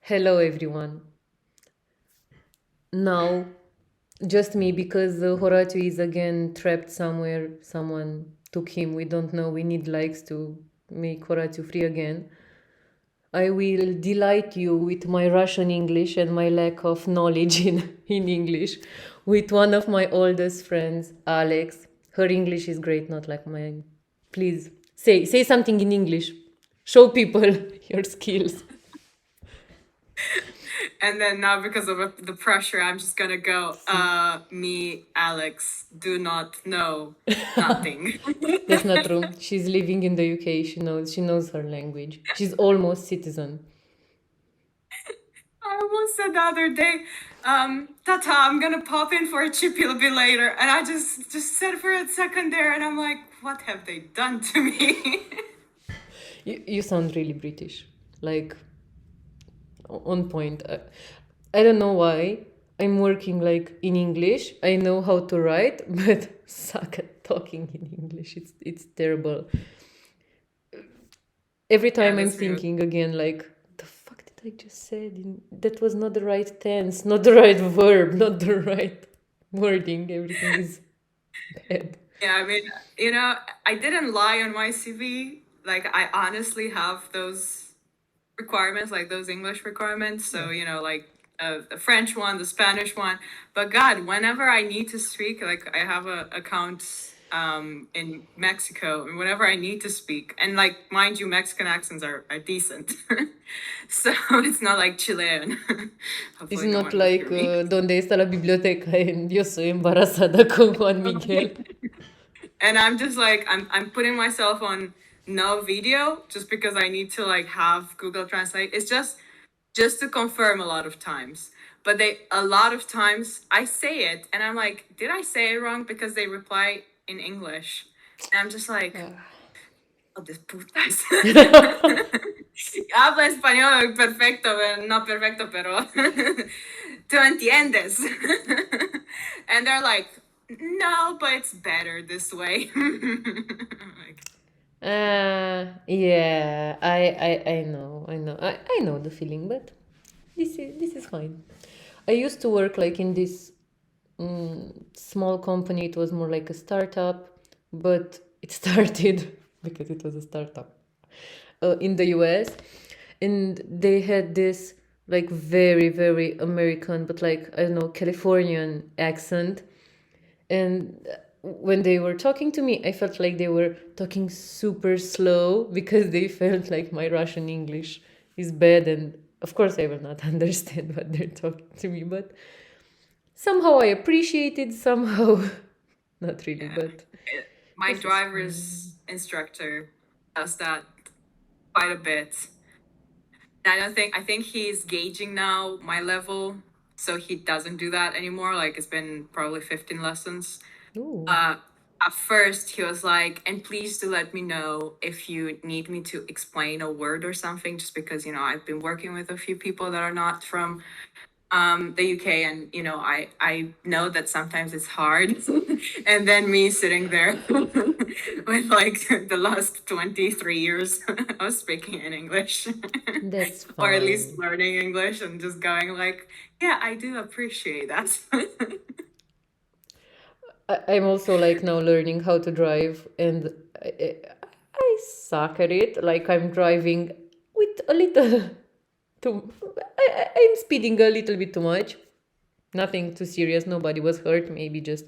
Hello, everyone. Now, just me because Horatio is again trapped somewhere. Someone took him. We don't know. We need likes to make Horatio free again. I will delight you with my Russian English and my lack of knowledge in English with one of my oldest friends, Alex. Her English is great, not like mine. Please say something in English. Show people your skills. And then now, because of the pressure, I'm just gonna go, me, Alex, do not know nothing. That's not true. She's living in the UK. She knows her language. She's almost citizen. I almost said the other day, Tata, I'm gonna pop in for a chippy a bit later. And I just said for a second there, and I'm like, what have they done to me? You sound really British, like on point. I don't know why. I'm working like in English. I know how to write, but suck at talking in English. It's terrible. Every Yeah, time I'm that's me. thinking again, like the fuck did I just said? That was not the right tense, not the right verb, not the right wording. Everything is bad. Yeah, I mean, I didn't lie on my CV. Like, I honestly have those requirements, like those English requirements. Yeah. So, like the French one, the Spanish one. But God, whenever I need to speak, like I have a account in Mexico, and whenever I need to speak, and like mind you, Mexican accents are decent. So it's not like Chilean. It's Hopefully no not one will hear like me. donde está la biblioteca en Yo soy embarazada con Juan Miguel. And I'm just like I'm putting myself on no video just because I need to like have Google Translate. It's just to confirm a lot of times. But they a lot of times I say it and I'm like, did I say it wrong? Because they reply in English. And I'm just like, oh, this putas. Habla español perfecto, no perfecto, pero tú entiendes. And they're like, no, but it's better this way. Like, Yeah, I know the feeling, but this is fine. I used to work like in this small company. It was more like a startup, but it started because it was a startup in the US, and they had this like very very American, but like I don't know, Californian accent. And when they were talking to me, I felt like they were talking super slow because they felt like my Russian English is bad, and of course I will not understand what they're talking to me, but somehow I appreciate it, somehow not really, yeah. but My this is fine. driver's instructor does that quite a bit. And I think he's gauging now my level, so he doesn't do that anymore. Like it's been probably 15 lessons. Ooh. Uh, at first he was like, and please do let me know if you need me to explain a word or something, just because I've been working with a few people that are not from the UK, and I know that sometimes it's hard. And then me sitting there with like the last 23 years of speaking in English, That's or at least fine. learning English, and just going like, yeah, I do appreciate that. I'm also like now learning how to drive, and I, I suck at it. Like I'm driving with a little too. I'm speeding a little bit too much. Nothing too serious. Nobody was hurt. Maybe just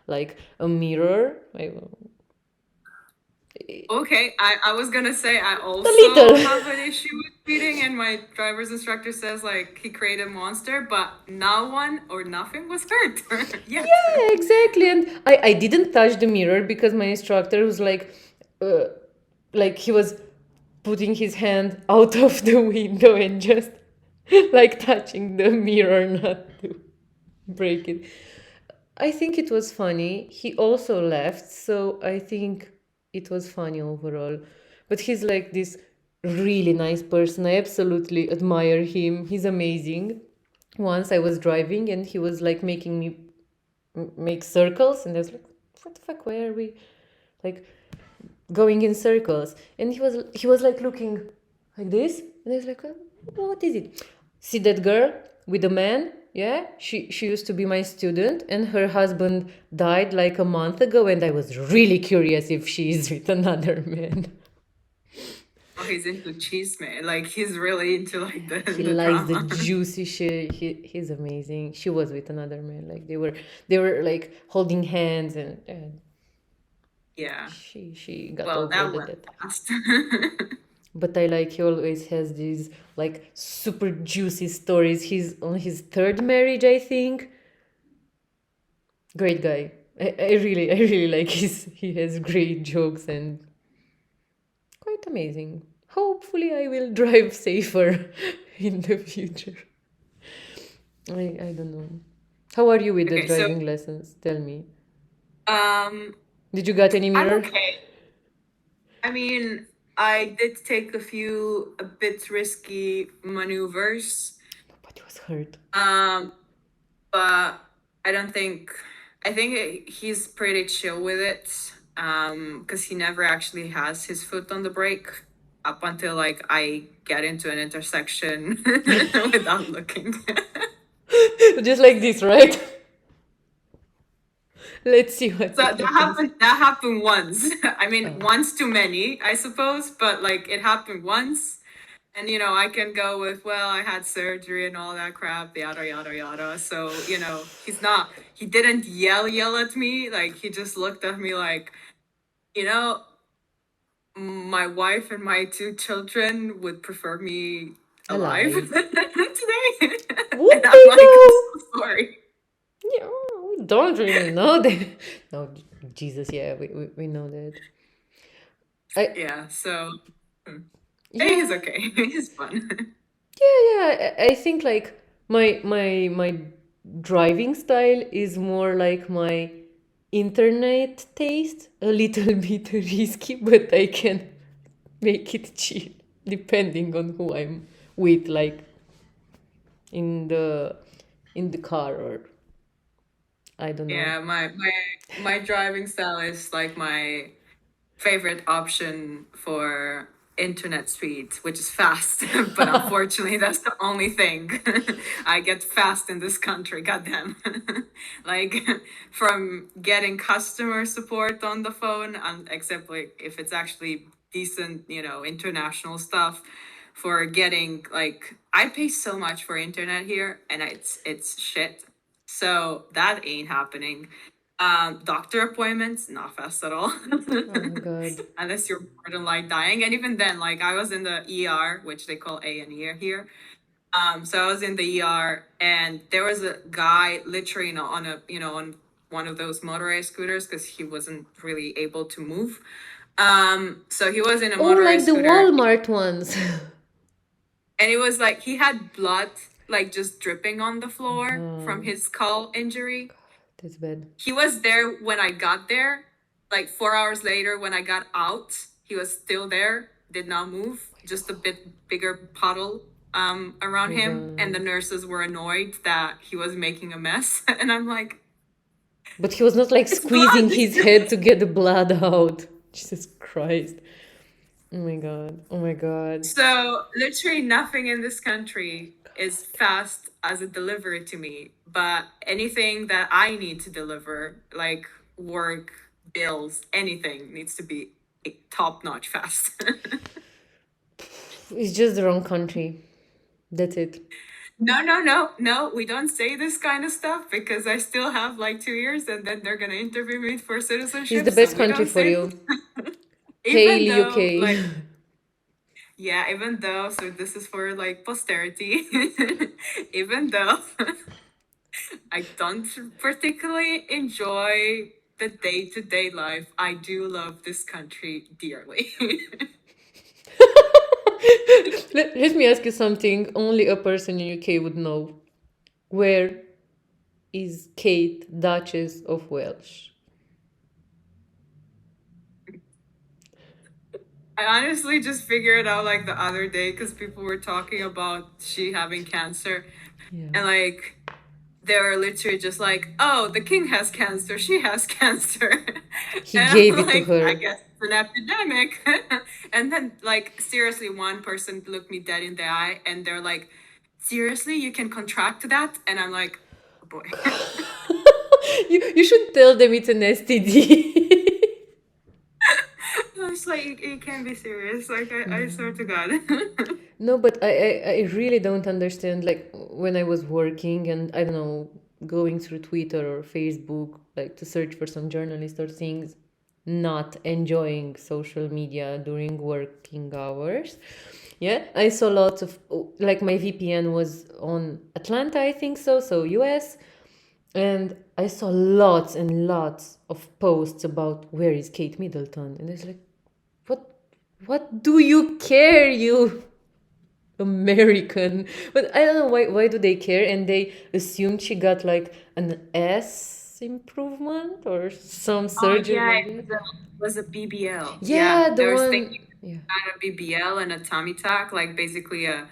like a mirror. Okay, I was gonna say I A also little. have an issue with speeding, and my driver's instructor says like he created a monster, but no one or nothing was hurt yet. Yeah, exactly. And I didn't touch the mirror because my instructor was uh, like he was putting his hand out of the window and just like touching the mirror not to break it. I think it was funny. He also left, so I think it was funny overall. But he's like this really nice person. I absolutely admire him. He's amazing. Once I was driving and he was like making me make circles, and I was like, what the fuck, why are we like going in circles? And he was like looking like this, and I was like, what is it? See that girl with the man? Yeah, she used to be my student, and her husband died like a month ago, and I was really curious if she is with another man. Oh, he's into chisme. Like he's really into like the He the likes the drama. juicy shit. He's amazing. She was with another man. Like they were like holding hands, and Yeah. she got Well, over that the went death. fast. But I like he always has these like super juicy stories. He's on his third marriage, I think. Great guy. I really like he has great jokes and quite amazing. Hopefully I will drive safer in the future. I don't know. How are you with the Okay, so driving lessons? Tell me. um, Did you got any I'm mirror? okay. I mean, I did take a bit risky maneuvers. Nobody was hurt. But I don't think I think he's pretty chill with it. Because he never actually has his foot on the brake up until like I get into an intersection without looking. Just like this, right? Let's see what So happens. that happened once. I mean, Oh. once too many, I suppose, but like it happened once. And I can go with, well, I had surgery and all that crap, yada yada yada. So, he didn't yell at me. Like he just looked at me like, you know, my wife and my two children would prefer me alive Alive. today. Oh And I'm my like, I'm god! so sorry. Yeah, we don't really know that. No, Jesus, yeah, we know that. I Yeah, so he's yeah, okay. He's fun. yeah. I think like my driving style is more like my internet taste, a little bit risky, but I can make it chill depending on who I'm with, like in the in the car or I don't know. Yeah, my driving style is like my favorite option for internet speed, which is fast. But unfortunately, that's the only thing. I get fast in this country, goddamn. Like from getting customer support on the phone, except like if it's actually decent, international stuff. For getting like, I pay so much for internet here, and it's shit. So that ain't happening. Doctor appointments, not fast at all. Oh my god. Unless you're more than like dying. And even then, like I was in the ER, which they call A&E here. So I was in the ER and there was a guy literally on one of those motorized scooters because he wasn't really able to move. So he was in a Oh, like motorized the scooter Walmart ones. and it was like he had blood like just dripping on the floor from Oh, his skull injury. that's bad. He was there when I got there. Like 4 hours later, when I got out, he was still there, did not move, just a bit bigger puddle around My him. And the god. nurses were annoyed that he was making a mess. And I'm like, But he was not like it's squeezing blood. his head to get the blood out. Jesus Christ. Oh my god. Oh my god. So literally nothing in this country is fast as a delivery to me. But anything that I need to deliver, like work, bills, anything needs to be top notch fast. It's just the wrong country. That's it. No, no, no, no. We don't say this kind of stuff because I still have like 2 years and then they're gonna interview me for It's citizenship. the So best we country don't for say you. this. Hail Even though, UK. like, yeah, even though, so this is for like posterity, even though I don't particularly enjoy the day-to-day life, I do love this country dearly. Let me ask you something only a person in UK would know. Where is Kate, Duchess of Welsh? I honestly just figured it out like the other day because people were talking about she having cancer. Yeah. And like they were literally just like, oh, the king has cancer, she has cancer. He And gave I'm it to like, I her. guess it's an epidemic. And then like seriously, one person looked me dead in the eye and they're like, seriously, you can contract that? And I'm like, oh boy. You should tell them it's an STD. It's like, you can't be serious. Like, I swear to God. No, but I really don't understand. Like when I was working and I don't know, going through Twitter or Facebook, like to search for some journalist or things, not enjoying social media during working hours. Yeah, I saw lots of, like my VPN was on Atlanta, I think so, so US. And I saw lots and lots of posts about where is Kate Middleton. And it's like, what what do you care, you American? But I don't know why do they care? And they assumed she got like an S improvement or some Oh surgery yeah, like it that. was a BBL. Yeah, Yeah, the there was one. thinking Yeah. about a BBL and a tummy tuck, like basically a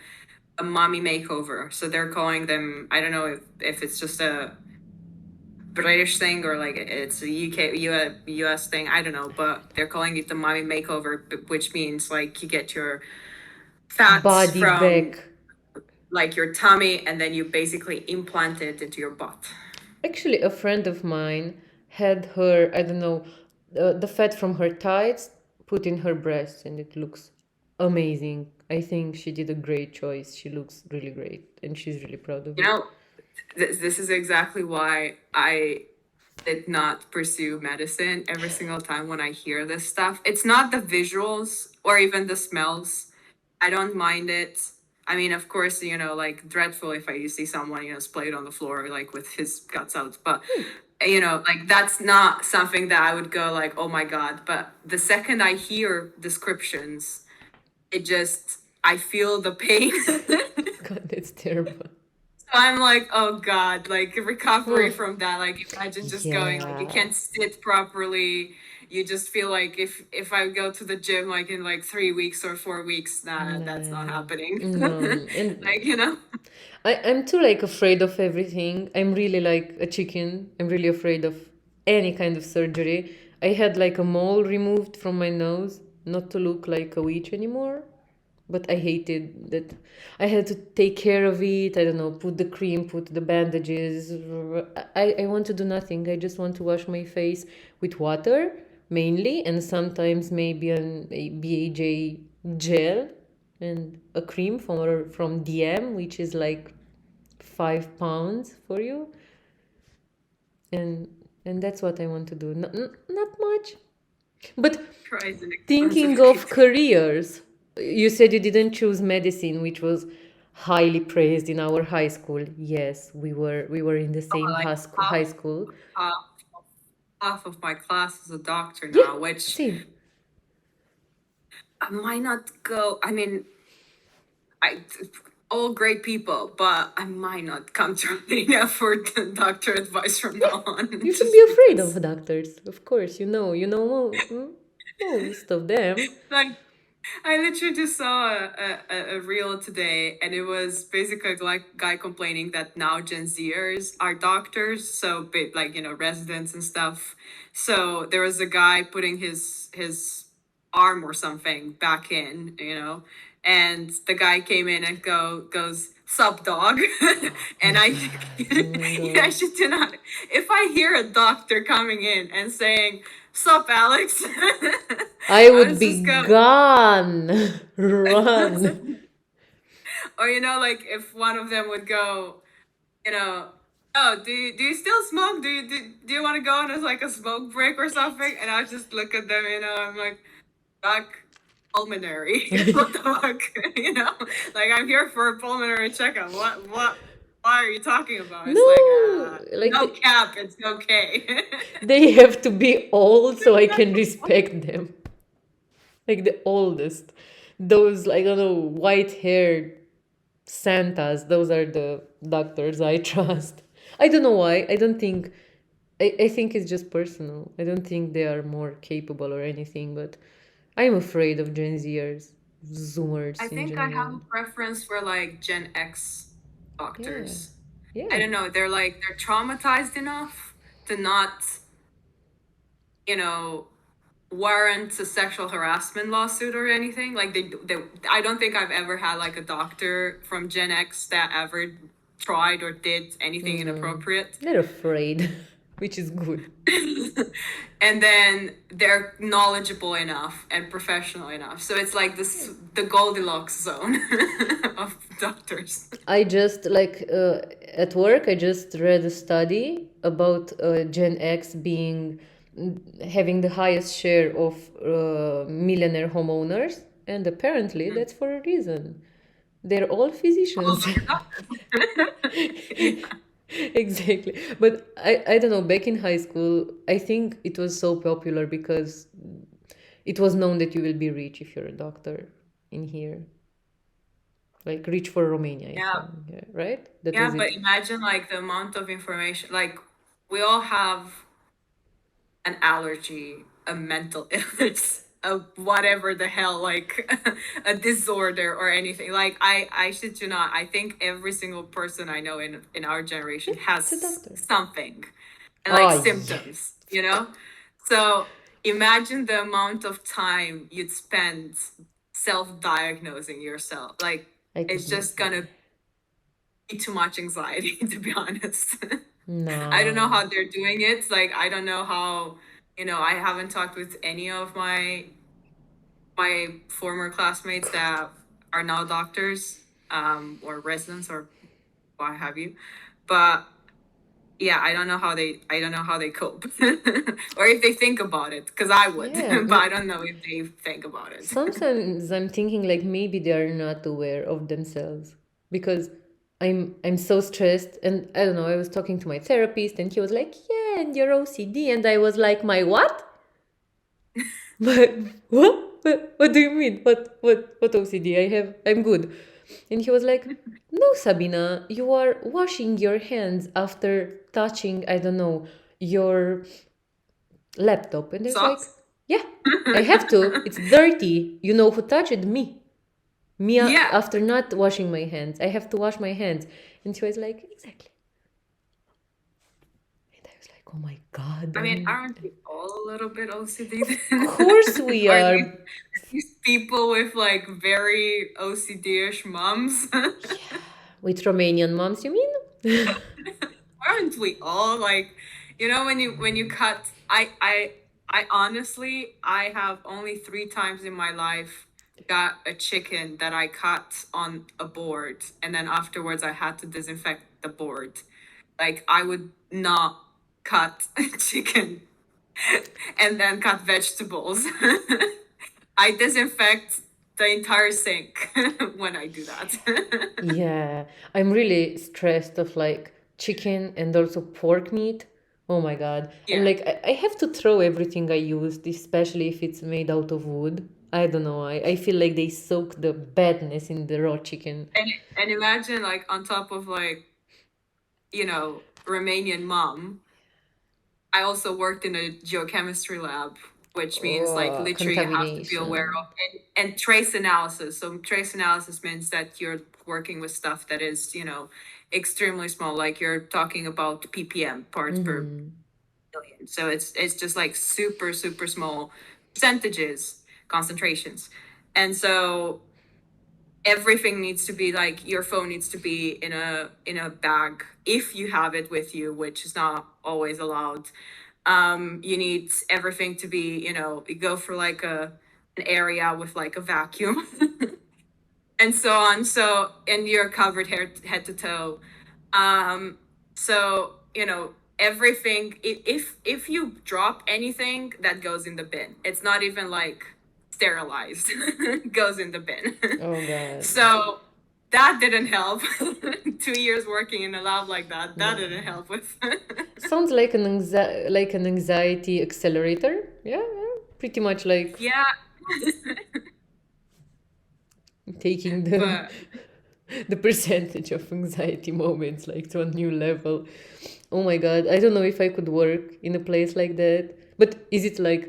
mommy makeover. So they're calling them. I don't know if it's just a British thing or like it's a US thing. I don't know, but they're calling it the mommy makeover, which means like you get your fats Body from back. like your tummy and then you basically implant it into your butt. Actually, a friend of mine had her, I don't know, the fat from her thighs put in her breasts, and it looks amazing. I think she did a great choice. She looks really great, and she's really proud of You it. know, this is exactly why I did not pursue medicine. Every single time when I hear this stuff, it's not the visuals or even the smells. I don't mind it. I mean, of course, like dreadful if I see someone, splayed on the floor, like with his guts out. But, like that's not something that I would go like, oh my God. But the second I hear descriptions, I feel the pain. God, that's terrible. So I'm like, oh God, like recovery Oh, from that. Like imagine just going like you yeah. can't sit properly. You just feel like if I go to the gym like in like 3 weeks or 4 weeks, nah, that's not No, happening. no, and Like. I'm too like afraid of everything. I'm really like a chicken. I'm really afraid of any kind of surgery. I had like a mole removed from my nose, not to look like a witch anymore. But I hated that I had to take care of it. I don't know, put the cream, put the bandages. I want to do nothing. I just want to wash my face with water mainly, and sometimes maybe a BHA gel and a cream from DM, which is like 5 pounds for you, and that's what I want to do. Not much, but Tries and thinking expensive. of careers, you said you didn't choose medicine, which was highly praised in our high school. Yes, we were in the same Like high school. half, half of my class is a doctor Yeah, now, which same. I might not go. I mean, I all great people, but I might not come to Romania for the doctor advice from Yeah, now on, you should just be afraid because. of doctors, of course. Most of them. Like I literally just saw a reel today, and it was basically like guy complaining that now Gen Zers are doctors, so like residents and stuff. So there was a guy putting his arm or something back in, and the guy came in and goes sup dog, Oh and my I god! Oh my I god! should do not. If I hear a doctor coming in and saying sup Alex, I I would was just be going. gone. Run. Or like if one of them would go, you know, oh, do you still smoke? Do you want to go on as like a smoke break or something? And I just look at them, I'm like, doc, pulmonary. What the fuck? Like I'm here for a pulmonary checkup. What why are you talking about? It's like No, like no cap, it's okay. they have to be old so I can respect them. Like the oldest. Those, like, I don't know, white haired Santas, those are the doctors I trust. I don't know why. I don't think. I think it's just personal. I don't think they are more capable or anything, but I'm afraid of Gen Zers, I Zoomers in think I have general. a preference for like Gen X Yeah. doctors. I Yeah. don't know, they're traumatized enough to not, you know, warrant a sexual harassment lawsuit or anything. Like I don't think I've ever had like a doctor from Gen X that ever tried or did anything inappropriate. They're afraid, which is good. And then they're knowledgeable enough and professional enough. So it's like this the Goldilocks zone of doctors. I just like at work. I just read a study about Gen X being having the highest share of millionaire homeowners, and apparently that's for a reason. They're all physicians. Exactly. But I don't know, back in high school, I think it was so popular because it was known that you will be rich if you're a doctor in here. Like rich for Romania, I Yeah. think. Yeah, right? That Yeah, was but it. imagine like the amount of information. Like we all have an allergy, a mental illness, a whatever the hell, like a disorder or anything. Like I shit you not. I think every single person I know in our generation It's a has doctor. something, and like Oh, yeah. symptoms. You know, so imagine the amount of time you'd spend self-diagnosing yourself. Like I it's could just never. gonna be too much anxiety, to be honest. I don't know No. how they're doing it. Like, I don't know how, I haven't talked with any of my former classmates that are now doctors, or residents or what have you. But yeah, I don't know how they cope. Or if they think about it, because I would, Yeah. but I don't know if they think about it. Sometimes I'm thinking like maybe they are not aware of themselves because I'm so stressed, and I don't know, I was talking to my therapist and he was like, "Yeah, and your OCD." And I was like, "My what?" But what? What do you mean? What OCD? I'm good. And he was like, "No, Sabina, you are washing your hands after touching, I don't know, your laptop." And there's like, Socks? "Yeah, I have to. It's dirty. You know who touched me? Me Yeah. after not washing my hands. I have to wash my hands." And he was like, "Exactly." And I was like, "Oh my God, I mean, aren't we all a little bit OCD of then? course we Or are." at least people with like very OCD-ish moms. Yeah, with Romanian moms, you mean? Aren't we all like, when you cut, I honestly, I have only 3 times in my life got a chicken that I cut on a board, and then afterwards I had to disinfect the board. Like I would not cut chicken and then cut vegetables. I disinfect the entire sink when I do that. Yeah, I'm really stressed of like chicken and also pork meat. Oh my God. And Yeah. like I have to throw everything I used, especially if it's made out of wood. I don't know. I feel like they soak the badness in the raw chicken. And imagine like on top of like, Romanian mom, I also worked in a geochemistry lab, which means like Oh, literally you have to be aware contamination. of and trace analysis. So trace analysis means that you're working with stuff that is, extremely small. Like you're talking about ppm, parts per million. So it's just like super, super small percentages, concentrations. And so everything needs to be like your phone needs to be in a bag if you have it with you, which is not always allowed. You need everything to be, you go for like an area with like a vacuum and so on. So and you're covered head to toe. So everything, if you drop anything, that goes in the bin. It's not even like sterilized. Goes in the bin. Oh God. So that didn't help. 2 years working in a lab like that Yeah. didn't help with. Sounds like an anxiety accelerator. Yeah, yeah. Pretty much like Yeah. taking the But the percentage of anxiety moments like to a new level. Oh my God, I don't know if I could work in a place like that. But is it like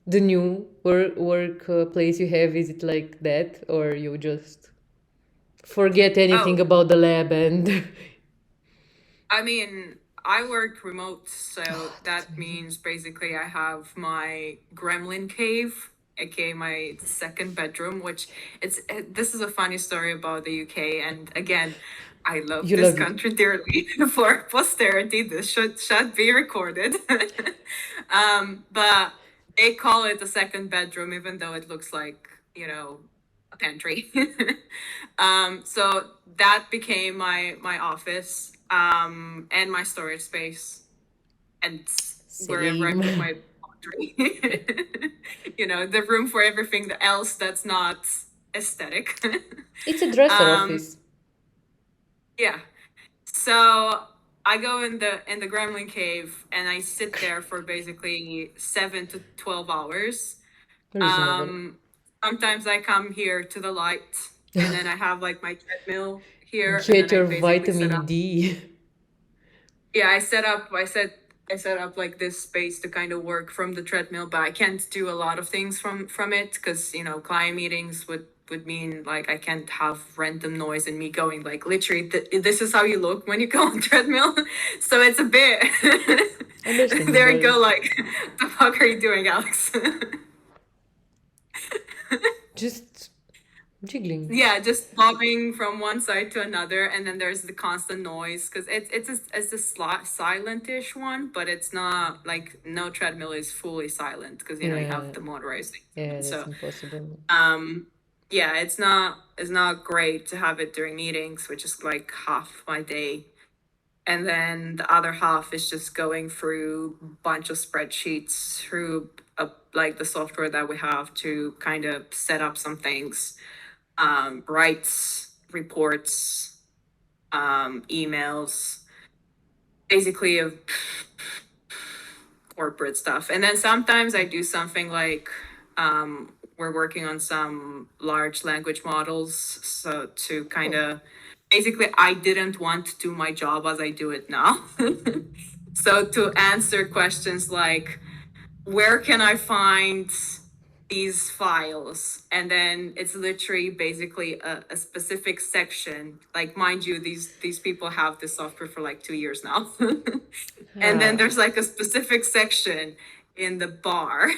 the new work place you have? Is it like that, or you just forget anything oh, about the lab and I mean, I work remote, so Oh, that's that amazing. means basically I have my gremlin cave, aka my second bedroom, which this is a funny story about the UK. And again, I love You this love it. country dearly. For posterity, this should be recorded. But they call it a second bedroom, even though it looks like, a pantry. So that became my office, and my storage space, and wherever I Same. put my laundry. The room for everything else that's not aesthetic. It's a dresser um, office. yeah. So I go in the gremlin cave and I sit there for basically 7 to 12 hours. Reasonable. Um, Sometimes I come here to the light, and then I have like my treadmill here, and then Get I your basically set vitamin up. D. Yeah, I set up like this space to kind of work from the treadmill, but I can't do a lot of things from it because client meetings would mean like I can't have random noise and me going like literally this is how you look when you go on treadmill. So it's a bit there we Understandable. go, like the fuck are you doing, Alex? Just jiggling. Yeah, just bobbing from one side to another, and then there's the constant noise because it's a silent-ish one, but it's not like no treadmill is fully silent because you have Yeah, the motorized things. yeah, that's So impossible. yeah, it's not great to have it during meetings, which is like half my day, and then the other half is just going through a bunch of spreadsheets through like the software that we have to kind of set up some things, writes reports, emails, basically of corporate stuff. And then sometimes I do something like we're working on some large language models. So to kind Oh, of basically, I didn't want to do my job as I do it now. So to answer questions like, where can I find these files? And then it's literally basically a specific section. Like, mind you, these people have this software for like 2 years now. And then ah, there's like a specific section in the bar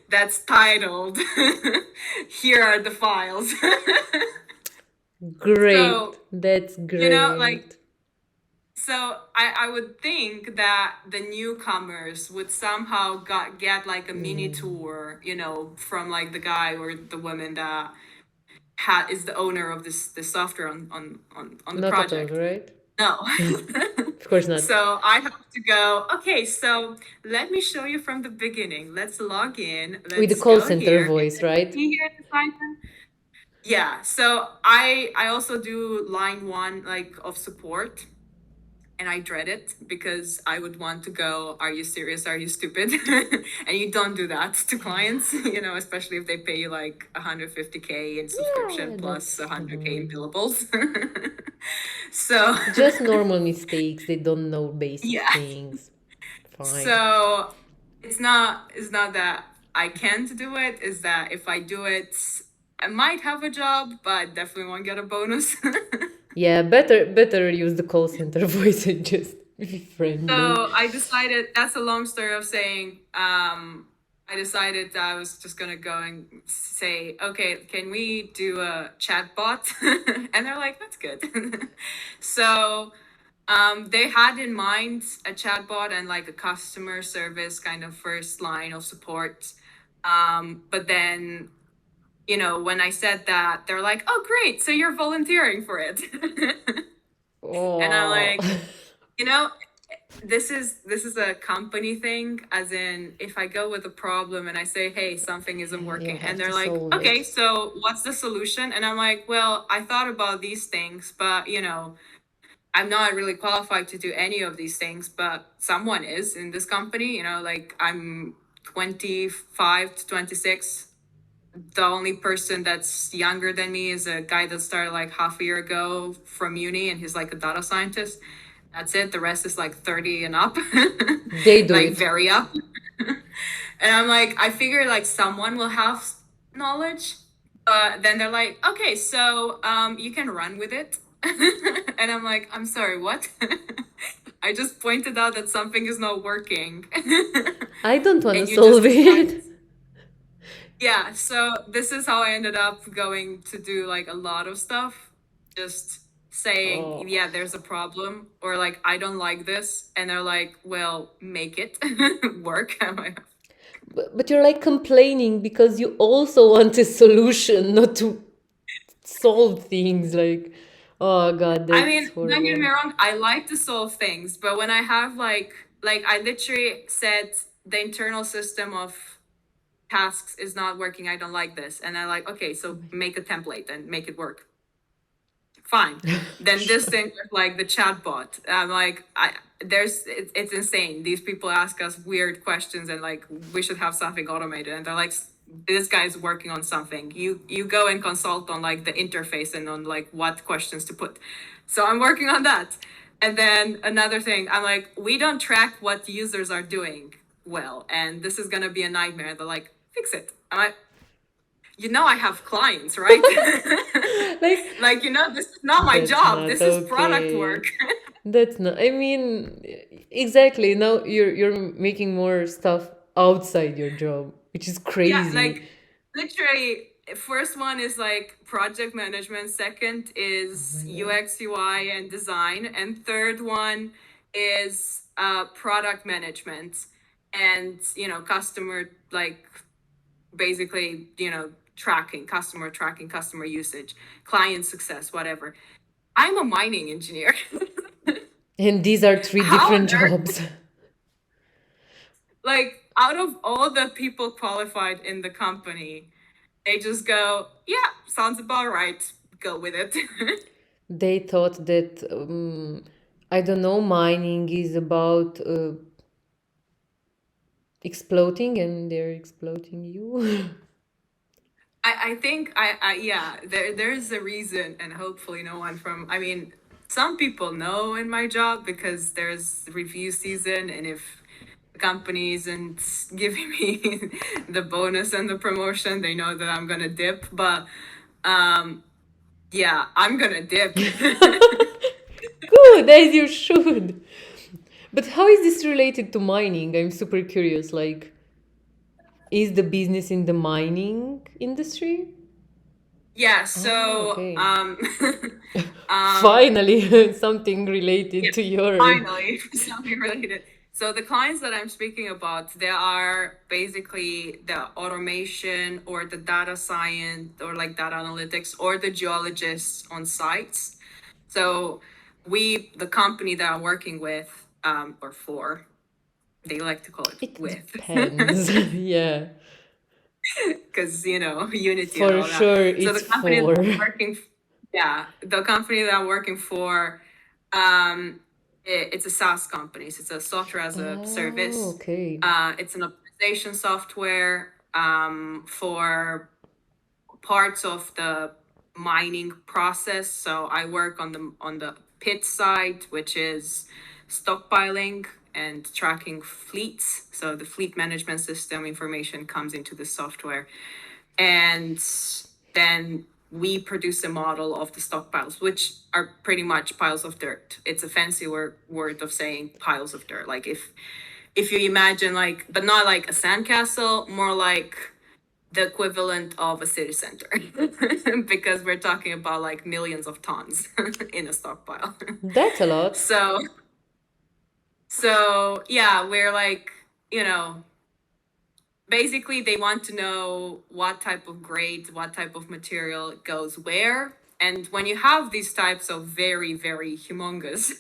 that's titled here are the files. great. So, That's like, great. so I would think that the newcomers would somehow get like a mini Mm, tour, from like the guy or the woman that is the owner of this software on the not at all, project. right? No. Of course not. So I have to go, okay, so let me show you from the beginning. Let's log in. With the Let's call go center here. And voice, then right? see here at the Python. Yeah. So I also do line one like of support, and I dread it because I would want to go, are you serious? Are you stupid? And you don't do that to clients, especially if they pay you like 150K in subscription Yeah, plus that's 100K in fine. billables. So, Just normal mistakes. They don't know basic yeah. things. Fine. So it's not that I can't do it, is that if I do it, I might have a job, but I definitely won't get a bonus. Yeah, better use the call center voice and just be friendly. So I decided, that's a long story of saying, I decided that I was just gonna go and say, okay, can we do a chat bot? And they're like, that's good. So they had in mind a chatbot and like a customer service kind of first line of support. But then, when I said that, they're like, oh, great. So you're volunteering for it. And I'm Oh, like, you know, this is a company thing, as in if I go with a problem and I say, hey, something isn't you working, and have to they're like, solve okay, it. so what's the solution? And I'm like, well, I thought about these things, but I'm not really qualified to do any of these things, but someone is in this company, like I'm 25 to 26. The only person that's younger than me is a guy that started like half a year ago from uni, and he's like a data scientist. That's it. The rest is like 30 and up, They do like it. very up. And I'm like, I figure like someone will have knowledge. But then they're like, okay, so you can run with it. And I'm like, I'm sorry, what? I just pointed out that something is not working. I don't want to And you just solve expect, it. yeah, so this is how I ended up going to do like a lot of stuff. Just saying, Oh. yeah, there's a problem, or like, I don't like this. And they're like, well, make it work. I'm like, But you're like complaining because you also want a solution, not to solve things. Like, oh God, I that's mean, don't get me horrible. wrong, I like to solve things, but when I have like I literally said the internal system of tasks is not working, I don't like this. And I like, okay, so make a template and make it work. Fine. Then this Sure. thing with like the chatbot, I'm like, it's insane. These people ask us weird questions and like we should have something automated, and they're like, this guy's working on something. You go and consult on like the interface and on like what questions to put. So I'm working on that. And then another thing, I'm like, we don't track what users are doing well, and this is gonna be a nightmare. They're like, fix it. I'm like, I have clients, right? Like, Like, this is not my that's job. not This is product okay. work. That's not. I mean, exactly. Now you're making more stuff outside your job, which is Yeah, crazy. like literally, first one is like project management, second Oh is my God. UX, UI, and design, and third one is product management and, customer, like basically, tracking, customer usage, client success, whatever. I'm a mining engineer. And these are three How on different earth, jobs. like, out of all the people qualified in the company, they just go, yeah, sounds about right. Go with it. They thought that, I don't know, mining is about exploding, and they're exploiting you. I think yeah, there's a reason, and hopefully no one from, I mean, some people know in my job because there's review season, and if the company isn't giving me the bonus and the promotion, they know that I'm gonna dip. But yeah, I'm gonna dip. Good, as you should. But how is this related to mining? I'm super curious. Like, is the business in the mining industry? Yeah, Ah, so okay. um Finally, something related yeah, to your. finally, something related. So the clients that I'm speaking about, they are basically the automation or the data science or like data analytics or the geologists on sites. So the company that I'm working with, or for, they like to call it It with, depends. Yeah, because unity and for all that. sure, So the it's company that four. I'm working, yeah, the company that I'm working for, um, it's a SaaS company. So it's a software as a Oh, service. okay. It's an optimization software for parts of the mining process. So I work on the pit side, which is stockpiling and tracking fleets. So the fleet management system information comes into the software, and then we produce a model of the stockpiles, which are pretty much piles of dirt. It's a fancy word of saying piles of dirt. Like if you imagine, like, but not like a sandcastle, more like the equivalent of a city center, because we're talking about like millions of tons in a stockpile. That's a lot. so so yeah, we're like, you know basically they want to know what type of grade, what type of material goes where. And when you have these types of very, very humongous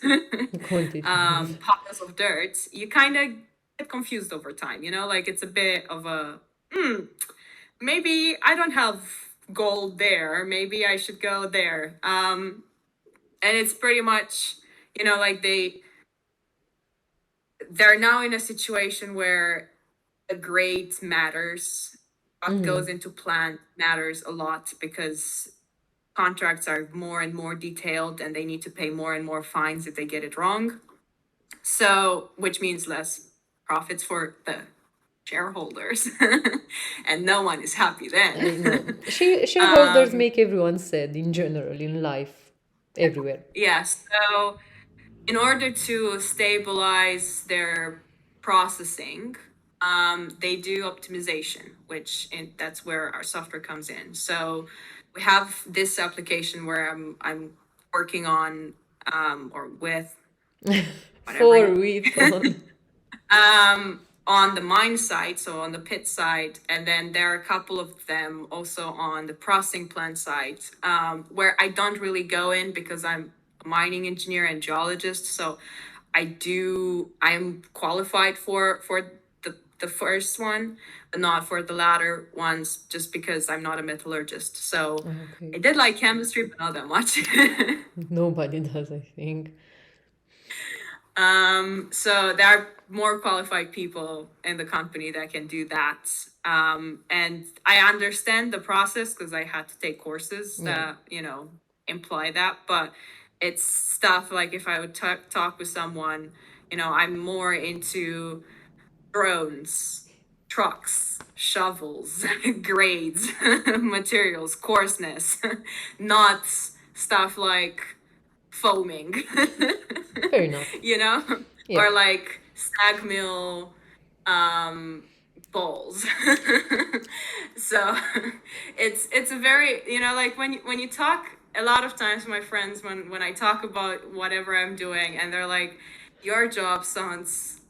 Quantities. piles of dirt, you kind of get confused over time, like it's a bit of a, maybe I don't have gold there, maybe I should go there. And it's pretty much, like they're now in a situation where the grade matters. What goes into plant matters a lot because contracts are more and more detailed and they need to pay more and more fines if they get it wrong. So, which means less profits for the shareholders. And no one is happy then. I know. Shareholders um, make everyone sad in general in life. everywhere. Yeah, so in order to stabilize their processing, they do optimization, that's where our software comes in. So we have this application where I'm working on or with whatever For with on. on the mine side, so on the pit side, and then there are a couple of them also on the processing plant side, where I don't really go in because I'm a mining engineer and geologist. So I'm qualified for the first one, but not for the latter ones, just because I'm not a metallurgist. So I Okay. did like chemistry, but not that much. Nobody does, I think. So there are more qualified people in the company that can do that. And I understand the process because I had to take courses Yeah. that, imply that. But it's stuff like if I would talk with someone, I'm more into drones, trucks, shovels, grades, materials, coarseness, not stuff like foaming. Fair enough. you know, Yeah. or like stag mill bowls. So it's a very, like when you talk a lot of times, my friends, when I talk about whatever I'm doing, and they're like, your job sounds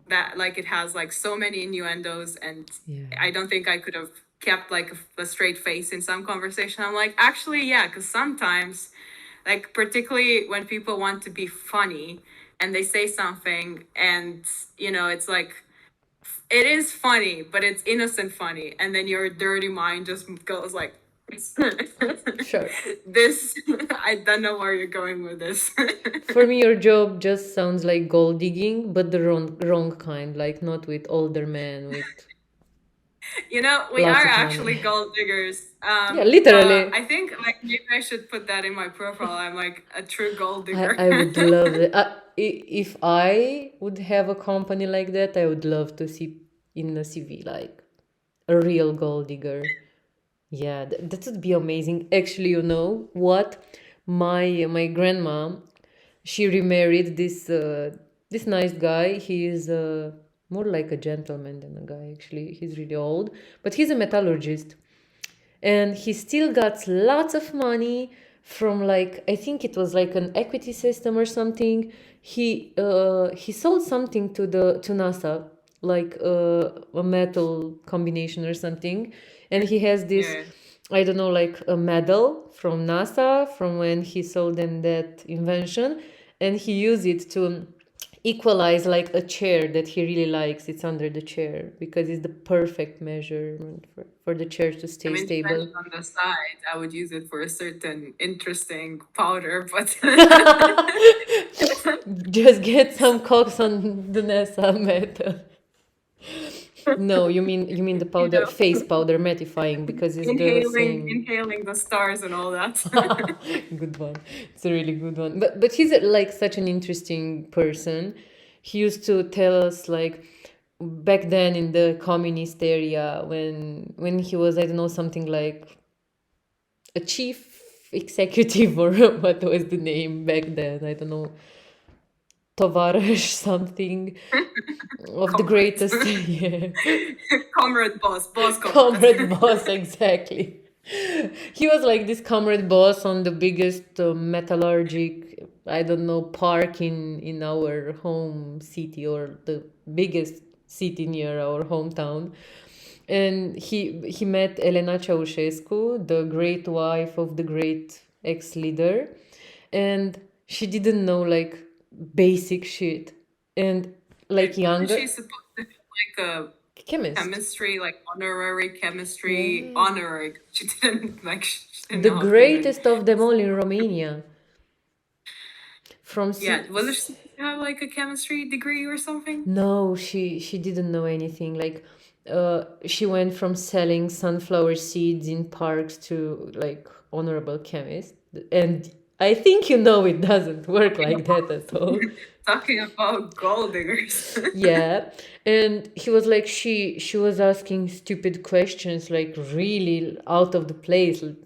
that like it has like so many innuendos, and Yeah. I don't think I could have kept like a straight face in some conversation. I'm like, actually, yeah, because sometimes, like particularly when people want to be funny and they say something, and it's like it is funny, but it's innocent funny, and then your dirty mind just goes like Sure. this. I don't know where you're going with this. For me, your job just sounds like gold digging, but the wrong kind, like not with older men with We lots are of actually money. gold diggers. Yeah, But literally. I think like maybe I should put that in my profile. I'm like a true gold digger. I would love it. If I would have a company like that, I would love to see in a CV like a real gold digger. Yeah, that would be amazing. Actually, you know what? My grandma, she remarried this nice guy. He is more like a gentleman than a guy. Actually, he's really old, but he's a metallurgist, and he still got lots of money from, like, I think it was like an equity system or something. He sold something to NASA, like a metal combination or something, and he has this, Yeah. I don't know, like a medal from NASA from when he sold them that invention, and he used it to equalize like a chair that he really likes. It's under the chair because it's the perfect measurement for the chair to I stay mean, depending stable. on the side, I would use it for a certain interesting powder, but Just get some cocks on the NASA metal. No, you mean the you powder, know, face powder mattifying, because it's the same. inhaling the stars and all that. Good one. It's a really good one. But he's like such an interesting person. He used to tell us, like, back then in the communist area, when he was, I don't know, something like a chief executive, or what was the name back then? I don't know, Tovaresh something of the Comrade. greatest. Yeah. Comrade boss Comrade comrade. boss, exactly. He was like this comrade boss on the biggest metallurgic, I don't know, park in our home city, or the biggest city near our hometown. And he met Elena Ceausescu, the great wife of the great ex-leader, and she didn't know like basic shit, and like Wasn't younger she supposed to have like a chemist. chemistry, like honorary chemistry, Yeah. honorary? She didn't The know how to even. greatest of them all in Romania. From Yeah, wasn't she supposed to have like a chemistry degree or something? No, she didn't know anything. Like, she went from selling sunflower seeds in parks to like honorable chemist. And I think it doesn't work Talking like that at all. about talking about gold diggers. Yeah, and he was like, she was asking stupid questions, like really out of the place, like,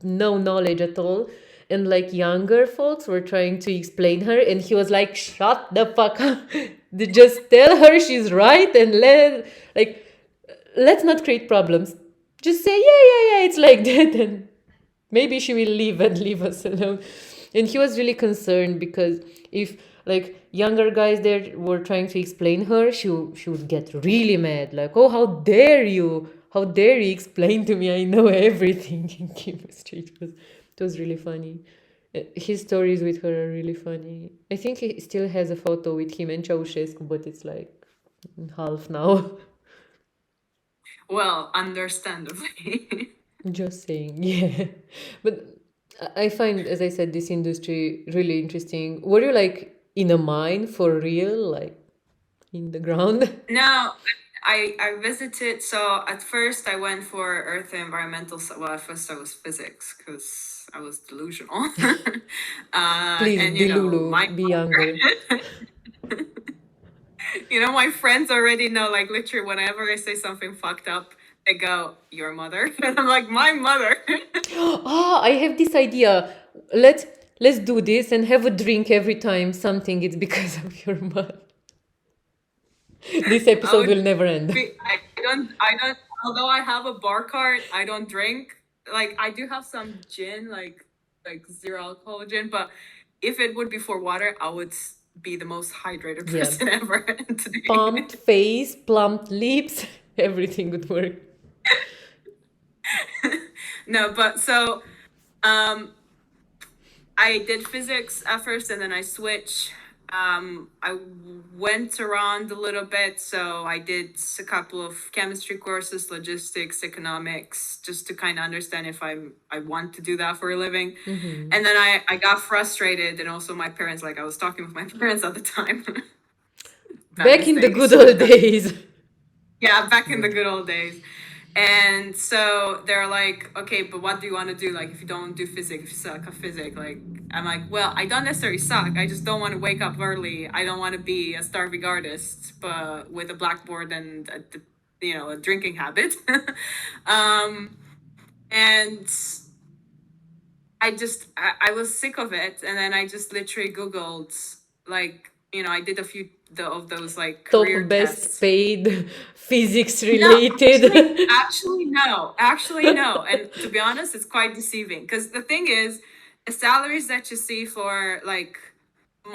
no knowledge at all. and like younger folks were trying to explain her, and he was like, "Shut the fuck up! Just tell her she's right, and let's not create problems. Just say, yeah, yeah, yeah, it's like that, and maybe she will leave and leave us alone." And he was really concerned because if like younger guys there were trying to explain her, she would get really mad, like, "Oh, how dare you! How dare you explain to me? I know everything." In chemistry, it was really funny. His stories with her are really funny. I think he still has a photo with him and Ceausescu, but it's like half now. Well, understandably. Just saying, yeah. But I find, as I said, this industry really interesting. Were you like in a mine for real, like in the ground? No, I visited. So at first I went for earth and environmental. Well, at first I was physics because I was delusional. Please, And Delulu, be younger. my friends already know. Like literally, whenever I say something fucked up, they go, "Your mother," and I'm like, "My mother." Ah, I have this idea. Let's let's do this and have a drink every time something. It's because of your mother. This I episode will would never end. I don't. Although I have a bar card, I don't drink. Like I do have some gin, like zero alcohol gin, but if it would be for water, I would be the most hydrated Yeah. person ever today. Pumped face, plumped lips, everything would work. No, but so I did physics at first and then I switched. I went around a little bit, so I did a couple of chemistry courses, logistics, economics, just to kind of understand if I want to do that for a living. And then I got frustrated, and also my parents, like I was talking with my parents at the time. Back in the good old days. Yeah, back in the good old days. And so they're like, "Okay, but what do you want to do? Like, if you don't do physics, if you suck at physics, like," I'm like, "Well, I don't necessarily suck. I just don't want to wake up early. I don't want to be a starving artist, but with a blackboard and a drinking habit." And I was sick of it, and then I just literally Googled, like, I did a few of those like career Top best tests. paid physics No, related. actually no. And to be honest, it's quite deceiving because the thing is, the salaries that you see for like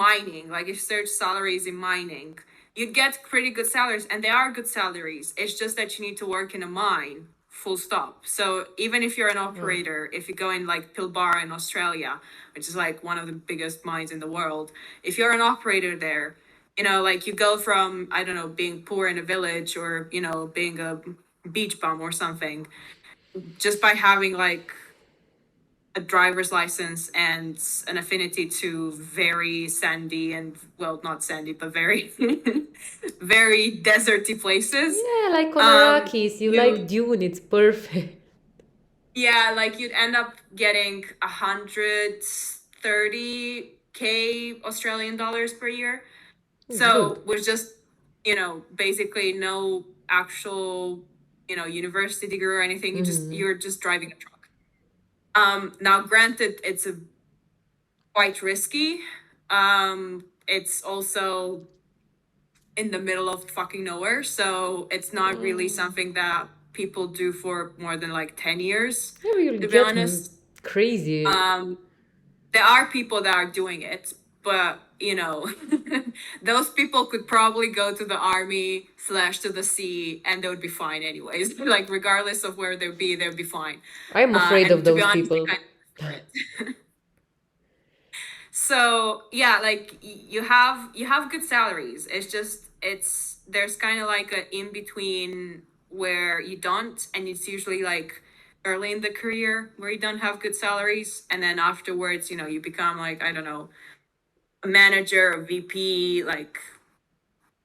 mining, like if you search salaries in mining, you'd get pretty good salaries, and they are good salaries. It's just that you need to work in a mine, full stop. So even if you're an operator, if you go in like Pilbara in Australia, which is like one of the biggest mines in the world, if you're an operator there, like you go from, I don't know, being poor in a village or, being a beach bum or something, just by having like a driver's license and an affinity to very sandy and, well, not sandy, but very, very deserty places. Yeah, like on Arrakis, you like You, Dune, it's perfect. yeah, like you'd end up getting 130K Australian dollars per year. So Good. with just, basically no actual, university degree or anything. You're just driving a truck. Now granted, it's a quite risky. It's also in the middle of fucking nowhere, so it's not really something that people do for more than like 10 years, Yeah, you'll to be get honest. crazy. There are people that are doing it, but those people could probably go to the army / to the sea and they would be fine anyways. Like regardless of where they'd be fine. I'm afraid And of to be those honest, they people. kind of prefer it. So yeah, like you have good salaries. It's just there's kind of like a in between where you don't, and it's usually like early in the career where you don't have good salaries, and then afterwards, you become like, I don't know, a manager, a VP, like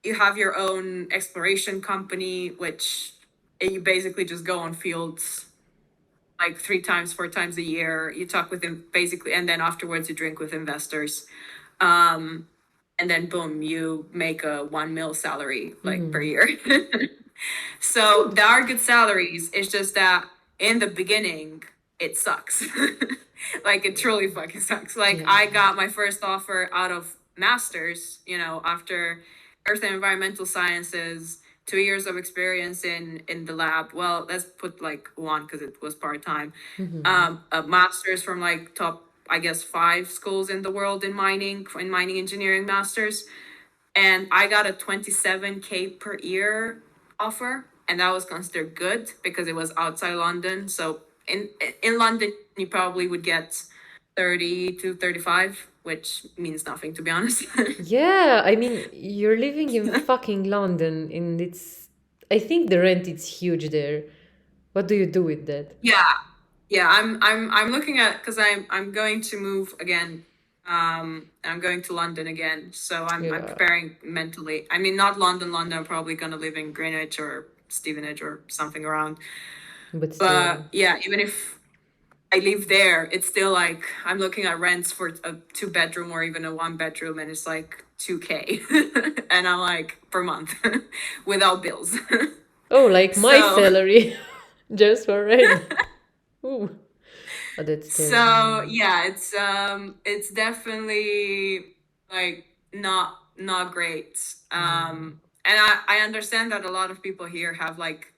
you have your own exploration company, which you basically just go on fields like 3 times, 4 times a year. You talk with them basically, and then afterwards you drink with investors. And then boom, you make a 1 mil salary like per year. So there are good salaries. It's just that in the beginning, it sucks. Like it truly fucking sucks. Like Yeah. I got my first offer out of masters, after earth and environmental sciences, 2 years of experience in the lab. Well, let's put like one because it was part-time. A master's from like top, I guess, 5 schools in the world in mining engineering masters. And I got a 27K per year offer, and that was considered good because it was outside London. So in London, you probably would get 30 to 35, which means nothing, to be honest. Yeah, I mean, you're living in fucking London, and I think the rent is huge there. What do you do with that? Yeah, yeah. I'm looking at, because I'm going to move again. I'm going to London again, so I'm Yeah, preparing mentally. I mean, not London, London. I'm probably gonna live in Greenwich or Stevenage or something around. but But still. yeah, even if I live there, it's still like I'm looking at rents for a 2 bedroom or even a 1 bedroom, and it's like 2K, and I'm like per month without bills. Oh, like my So salary, just for rent. Ooh, oh, that's terrible. so yeah, it's definitely like not great. And I understand that a lot of people here have like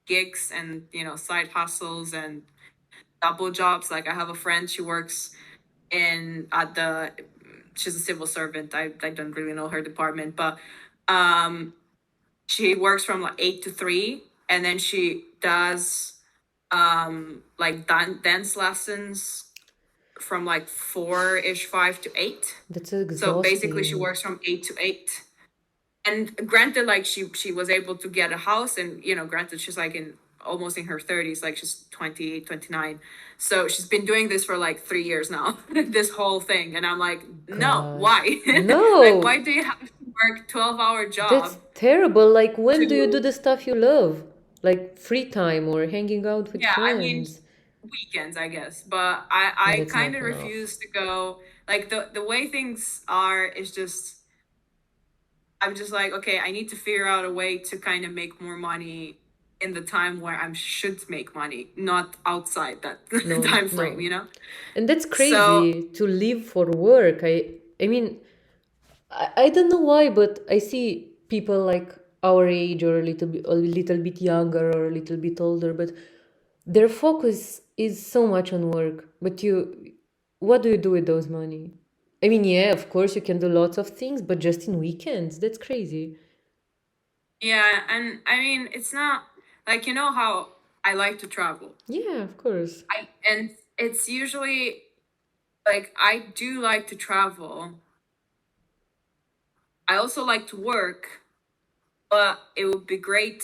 gigs and side hustles and double jobs. Like I have a friend, she works in at the she's a civil servant. I don't really know her department, but she works from like 8 to 3, and then she does like dance lessons from like 4-ish, 5 to 8. That's So basically she exhausting. works from 8 to 8. And granted, like she was able to get a house, and granted, she's like in almost in her 30s, like she's 28, 29. So she's been doing this for like 3 years now, this whole thing. And I'm like, no, God. why? Like, No, why do you have to work 12-hour that's job terrible. Like, when do you do to, the stuff you love? Like free time or hanging out with yeah, I mean, friends? weekends, I guess. But I That's kind not of enough. refuse to go. Like the way things are is just, I'm just like, okay, I need to figure out a way to kind of make more money in the time where I should make money, not outside that No, time frame, no. you know? And that's So, crazy to live for work. I mean, I don't know why, but I see people like our age or a little bit younger or a little bit older, but their focus is so much on work. But what do you do with those money? I mean, yeah, of course you can do lots of things, but just in weekends, that's crazy. yeah, and I mean, it's not like, how I like to travel. Yeah, of course. And it's usually like I do like to travel. I also like to work, but it would be great,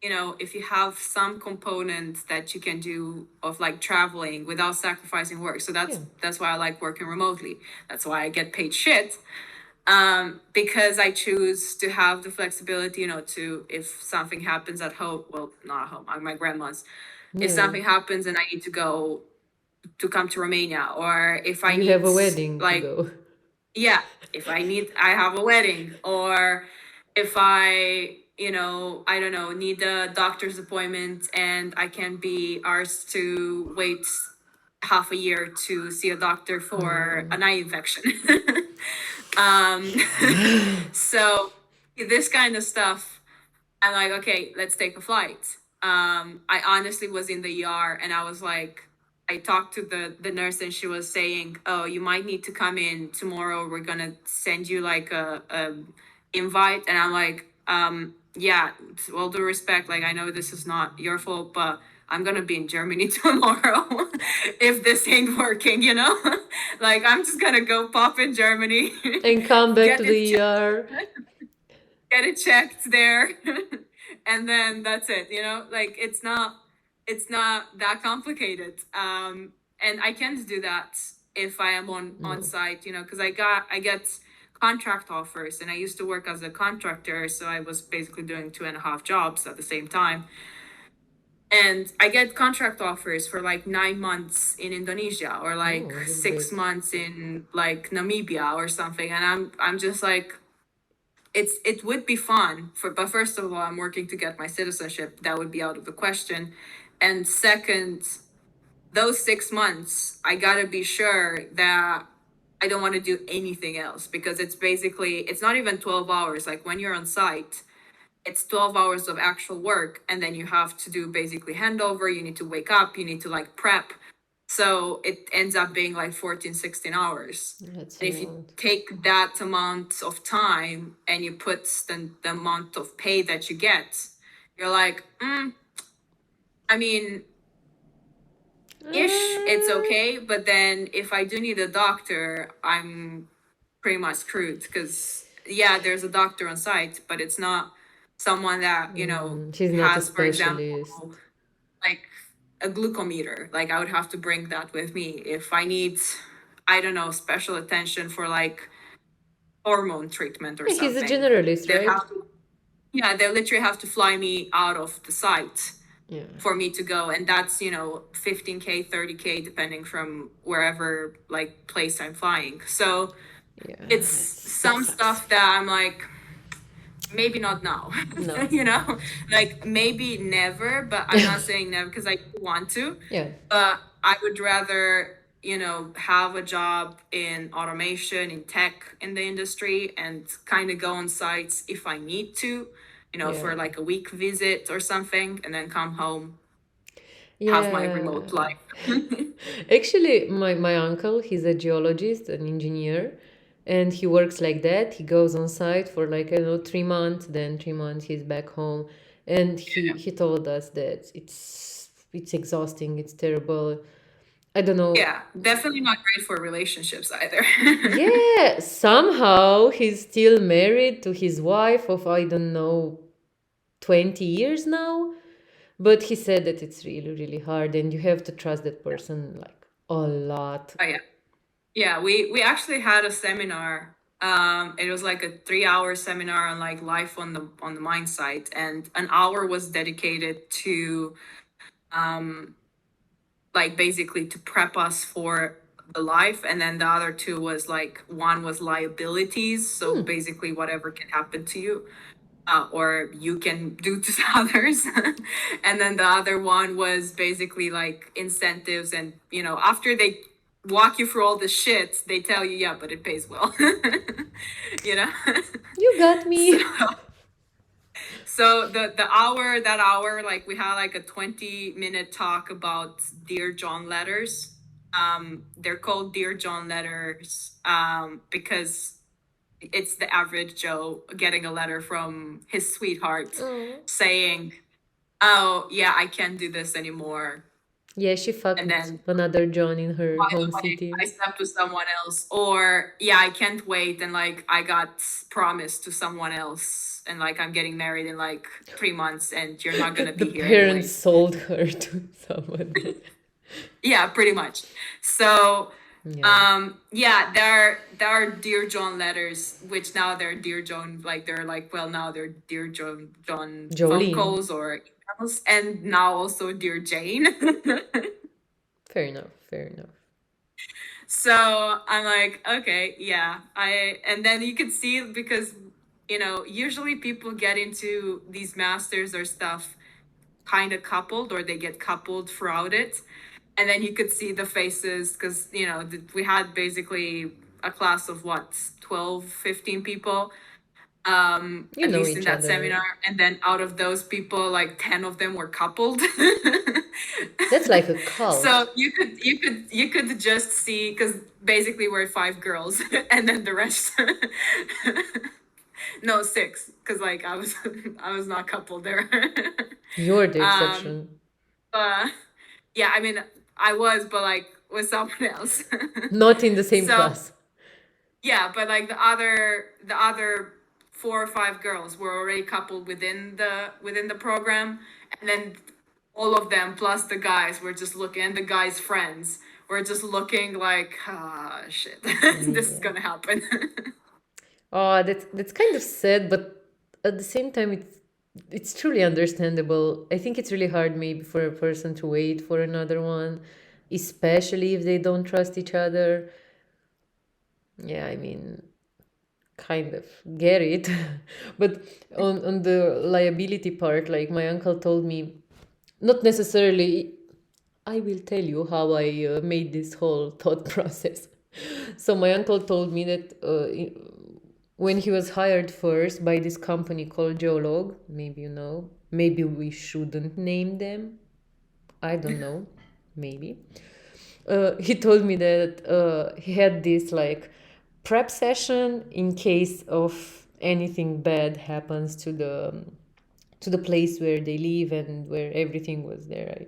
if you have some components that you can do of like traveling without sacrificing work. So Yeah. that's why I like working remotely. That's why I get paid shit. Because I choose to have the flexibility, to, if something happens at home, well, not at home, at my grandma's, if Yeah. something happens and I need to go to come to Romania, or if I You have need, a wedding to like, go. yeah, if I have a wedding, or if I don't know, need a doctor's appointment and I can be asked to wait half a year to see a doctor for Yeah. an eye infection. um so this kind of stuff, I'm like, okay, let's take a flight. I honestly was in the ER, and I was like, I talked to the nurse, and she was saying, "Oh, you might need to come in tomorrow. We're gonna send you like a invite." And I'm like, yeah, with all due respect, like I know this is not your fault, but I'm gonna be in Germany tomorrow if this ain't working, like I'm just gonna go pop in Germany, And come back to get the it ER. get it checked there, and then that's it, like it's not that complicated. And I can't do that if I am on No. site, because I get contract offers, and I used to work as a contractor, so I was basically doing 2.5 jobs at the same time. And I get contract offers for like 9 months in Indonesia, or like Oh, that's six great. months in like Namibia or something, and I'm just like, it would be fun, but first of all, I'm working to get my citizenship. That would be out of the question. And second, those 6 months, I gotta be sure that I don't want to do anything else, because it's basically, it's not even 12 hours. Like when you're on site, it's 12 hours of actual work, and then you have to do basically handover. You need to wake up, you need to like prep. So it ends up being like 14, 16 hours. That's a And if you lot. take that amount of time and you put the amount of pay that you get, you're like, I mean, ish, it's Uh, okay. But then if I do need a doctor, I'm pretty much screwed, because yeah, there's a doctor on site, but it's not someone that, she's not a has, for specialist. example, like a glucometer. Like I would have to bring that with me if I need, I don't know, special attention for like hormone treatment or Yeah, he's a something. generalist, They'd right? have to, yeah, they literally have to fly me out of the site Yeah. for me to go. And that's, 15K, 30K, depending from wherever like place I'm flying. So Yeah, it's that some sucks. stuff that I'm like, maybe not now. No. Like maybe never, but I'm not saying never because I do want to. Yeah. But I would rather, have a job in automation, in tech, in the industry, and kind of go on sites if I need to, Yeah. for like a week visit or something, and then come home, have my remote Yeah. life. Actually, my uncle, he's a geologist, an engineer, and he works like that. He goes on site for like, 3 months, then 3 months he's back home. And he told us that it's exhausting, it's terrible. I don't know. Yeah, definitely not great for relationships either. Yeah, somehow he's still married to his wife of, I don't know, 20 years now. But he said that it's really, really hard and you have to trust that person like a lot. Oh yeah. Yeah, we actually had a seminar. It was like a 3-hour seminar on like life on the mine site, and an hour was dedicated to like basically to prep us for the life, and then the other two was like, one was liabilities, so basically whatever can happen to you, or you can do to others. And then the other one was basically like incentives, and after they walk you through all the shit, they tell you, yeah, but it pays well. you know You got so me. so that hour, like we had like a 20-minute talk about Dear John letters. They're called Dear John letters, because it's the average Joe getting a letter from his sweetheart Oh. saying, "Oh yeah, I can't do this anymore," Yeah, she and fucked then, another John in her "By home the way, city. I slept with someone else," or "Yeah, I can't wait," and like I got promised to someone else, and like I'm getting married in like 3 months, and you're not gonna The be here parents anyway. sold her to someone. Yeah, pretty much. So, Yeah. yeah, there are Dear John letters, which now they're Dear John, like they're like, well, now they're Dear John phone Jolene. calls or emails, and now also Dear Jane. Fair enough. Fair enough. So I'm like, okay, yeah, and then you could see, because usually people get into these masters or stuff kind of coupled, or they get coupled throughout it. And then you could see the faces, because we had basically a class of what, 12, 15 people, You at know least in each that other. seminar. And then out of those people, like 10 of them were coupled. That's like a cult. So you could just see, because basically we're 5 girls, and then the rest, no, 6, because like I was not coupled there. You're the um exception. uh yeah, I mean, I was, but like with someone else. Not in the same So class. yeah, but like the other 4 or 5 girls were already coupled within the program, and then all of them plus the guys were just looking, and the guys' friends were just looking like, ah, shit, this is Yeah. gonna happen. Oh, that's kind of sad, but at the same time, it's truly understandable. I think it's really hard maybe for a person to wait for another one, especially if they don't trust each other. Yeah, I mean, kind of get it. But on the liability part, like my uncle told me, not necessarily. I will tell you how I made this whole thought process. So my uncle told me that when he was hired first by this company called Geolog, maybe you know, maybe we shouldn't name them. I don't know, maybe. He told me that he had this like prep session in case of anything bad happens to the place where they live and where everything was there.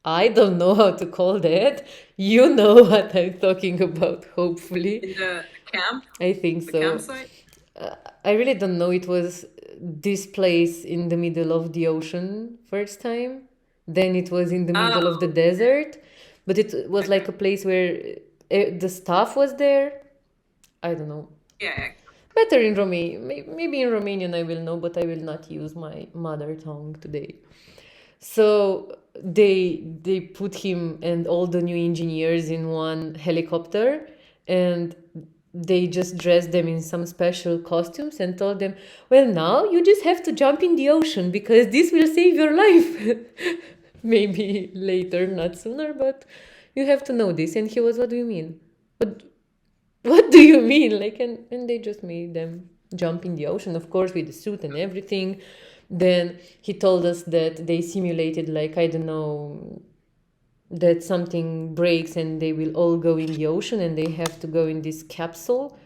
I don't know how to call that. You know what I'm talking about, hopefully. In the camp, I think the so. campsite. I really don't know. It was this place in the middle of the ocean first time. Then it was in the middle of the Oh, desert. But it was like okay. a place where the staff was there. I don't know. Yeah, yeah. Better in Romanian. Maybe in Romanian I will know, but I will not use my mother tongue today. So they put him and all the new engineers in one helicopter, and they just dressed them in some special costumes and told them, "Well, now you just have to jump in the ocean because this will save your life." Maybe later, not sooner, but you have to know this. And he was, "What do you mean? What what do you mean?" Like, and they just made them jump in the ocean, of course, with the suit and everything. Then he told us that they simulated, like, I don't know, that something breaks and they will all go in the ocean and they have to go in this capsule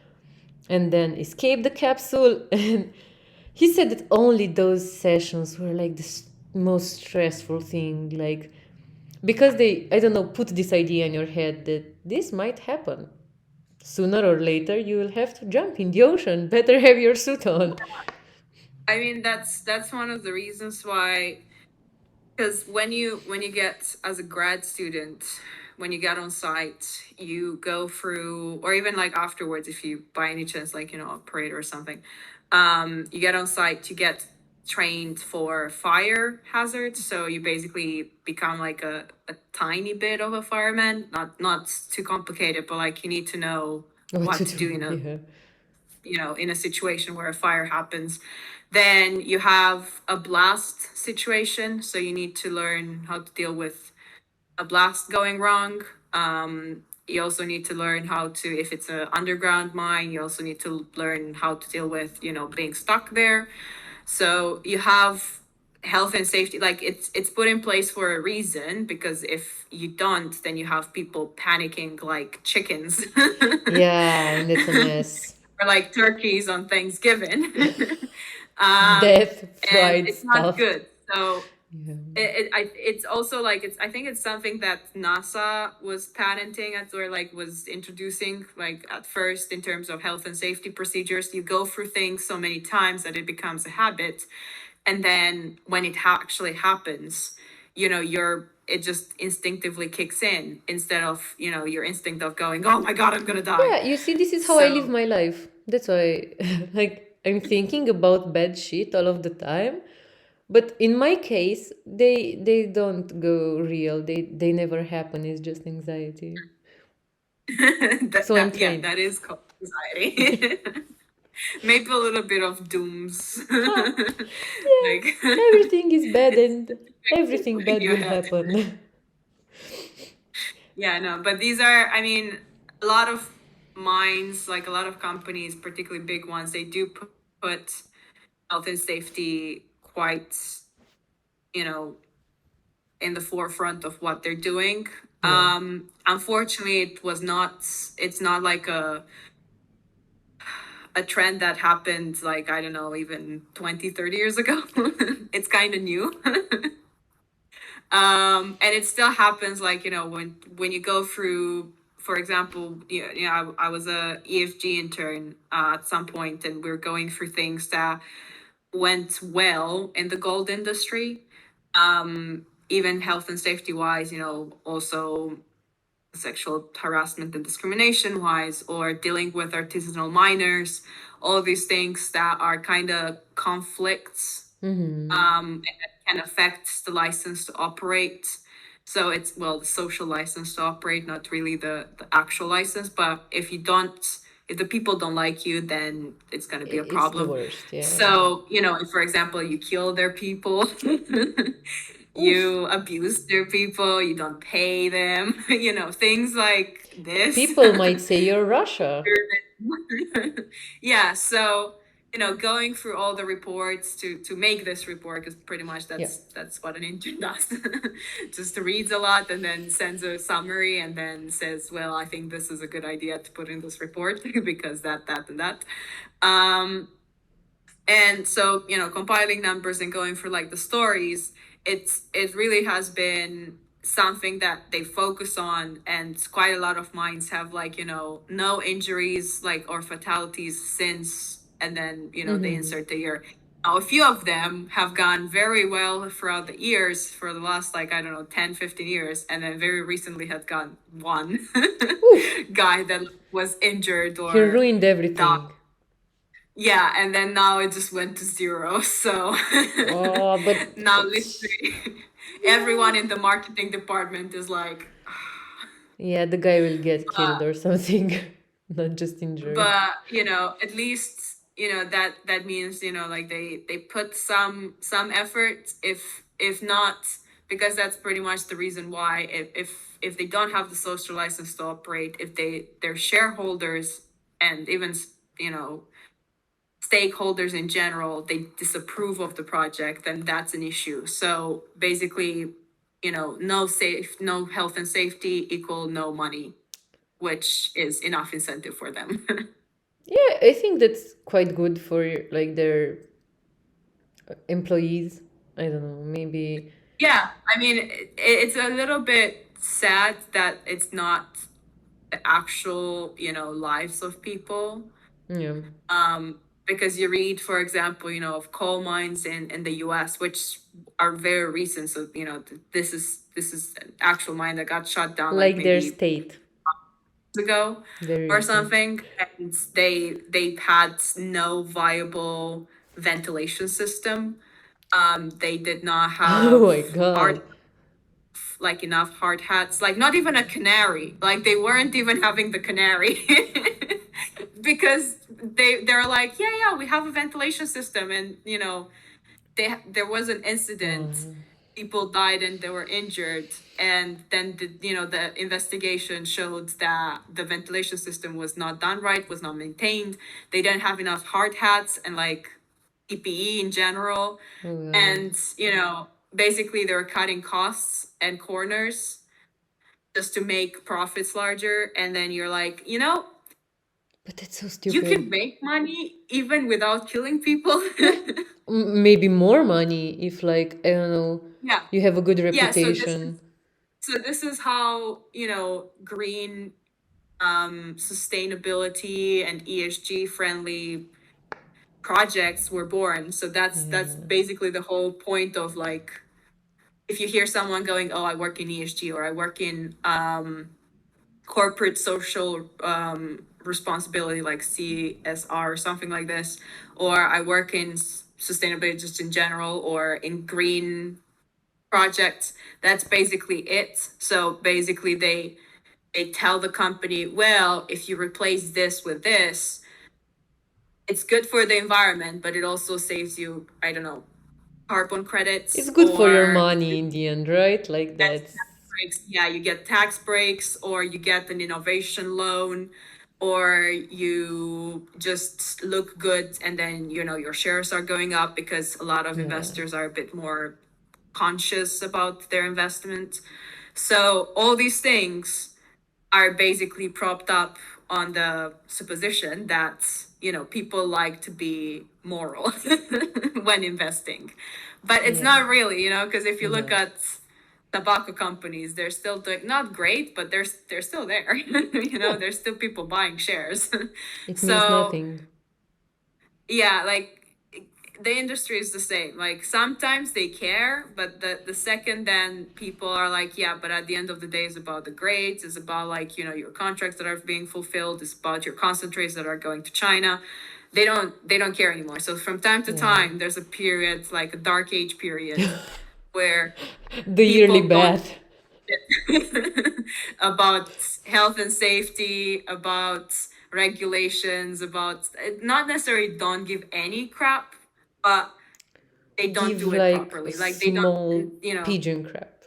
and then escape the capsule. And he said that only those sessions were like the most stressful thing, like, because they, I don't know, put this idea in your head that this might happen sooner or later. You will have to jump in the ocean. Better have your suit on. I mean, that's one of the reasons why, because when you get as a grad student, when you get on site, you go through, or even like afterwards, if you by any chance like a parade or something, you get on site, you get trained for fire hazards. So you basically become like a tiny bit of a fireman, not too complicated, but like you need to know What what to to do do? Yeah. in a situation where a fire happens. Then you have a blast situation, so you need to learn how to deal with a blast going wrong. You also need to learn how to, if it's an underground mine, you also need to learn how to deal with being stuck there. So you have health and safety, like it's put in place for a reason, because if you don't, then you have people panicking like chickens. Yeah, and it's a mess. Or like turkeys on Thanksgiving. um, Death, and fried, it's not stuffed. good. So Yeah. it's also like I think it's something that NASA was patenting at, or like was introducing like at first, in terms of health and safety procedures. You go through things so many times that it becomes a habit, and then when it actually happens, it just instinctively kicks in, instead of your instinct of going, oh my god, I'm gonna die. Yeah, you see, this is how I live So my life. That's why, like, I'm thinking about bad shit all of the time. But in my case, they don't go real. They never happen. It's just anxiety. that, So I'm that yeah, trained. that is called anxiety. Maybe a little bit of dooms. Ah, Like yeah, everything is bad it's and everything in bad your will head. happen. Yeah, no, but these are, I mean, a lot of mines, like a lot of companies, particularly big ones, they do put health and safety quite, you know, in the forefront of what they're doing. Yeah. Unfortunately, it's not like a trend that happened, like, I don't know, even 20, 30 years ago. It's kind of new. And it still happens, like, when you go through, for example, I was a EFG intern at some point, and we're going through things that went well in the gold industry, even health and safety wise, also sexual harassment and discrimination wise, or dealing with artisanal miners, all of these things that are kind of conflicts, and that can affect the license to operate. So it's, well, the social license to operate, not really the actual license. But if the people don't like you, then it's going to be a It's the problem. worst. Yeah. So, if, for example, you kill their people, Oof. you abuse their people, you don't pay them, things like this. People might say you're Russia. Yeah, so going through all the reports to make this report, because pretty much Yeah. that's what an intern does. Just reads a lot and then sends a summary and then says, well, I think this is a good idea to put in this report because that and that. And so compiling numbers and going for like the stories, it really has been something that they focus on, and quite a lot of mines have like no injuries like or fatalities since, and then they insert the year. Now, a few of them have gone very well throughout the years for the last like I don't know 10-15 years, and then very recently had gone one Oof. guy that was injured He or ruined died. everything. Yeah, and then now it just went to zero. So Oh, but now literally everyone in the marketing department is like, yeah, the guy will get killed but or something, not just injured. but at least that means like they put some effort, if not, because that's pretty much the reason why if they don't have the social license to operate, if their shareholders and even you know stakeholders in general, they disapprove of the project, then that's an issue. So basically, no health and safety equal no money, which is enough incentive for them. Yeah, I think that's quite good for like their employees. I don't know, maybe. Yeah, I mean, it's a little bit sad that it's not the actual, lives of people. Yeah. Because you read, for example, of coal mines in the US, which are very recent. So, this is an actual mine that got shut down like Like their maybe state. ago Very or recent. something. And they had no viable ventilation system. They did not Oh have my god. like enough hard hats, like not even a canary, like they weren't even having the canary. Because they're like, yeah, we have a ventilation system, and there was an incident, people died and they were injured, and then the investigation showed that the ventilation system was not done right, was not maintained. They didn't have enough hard hats and like PPE in general. Oh god. And basically they were cutting costs and corners just to make profits larger. And then you're like, But that's so you can stupid. make money even without killing people. Yeah. Maybe more money if, like, I don't know, Yeah. you have a good Yeah, reputation. so this is how green sustainability and ESG friendly projects were born. So that's Yeah. basically the whole point of like, if you hear someone going, oh, I work in ESG, or I work in corporate social responsibility like CSR or something like this, or I work in sustainability just in general, or in green projects, that's basically it. So basically they tell the company, well, if you replace this with this, it's good for the environment, but it also saves you, I don't know, carbon It's credits, good for your or money in the end, right? Like get that's. tax breaks. Yeah, you get tax breaks, or you get an innovation loan, or you just look good, and then your shares are going up because a lot of Yeah. investors are a bit more conscious about their investment. So all these things are basically propped up on the supposition that people like to be moral when investing, but it's Yeah. not really, because if you look No. at tobacco companies, they're still doing not great, but they're still there. Yeah. There's still people buying shares. It means So nothing. yeah, like the industry is the same. Like sometimes they care, but the second then people are like, yeah, but at the end of the day, it's about the grades. It's about like your contracts that are being fulfilled. It's about your concentrates that are going to China. They don't care anymore. So from time to Yeah. time, there's a period, like a dark age period, where The yearly people don't bath. about health and safety, about regulations, about not necessarily don't give any crap, but they don't Give do it like a properly. Like they don't, small you know, pigeon crap.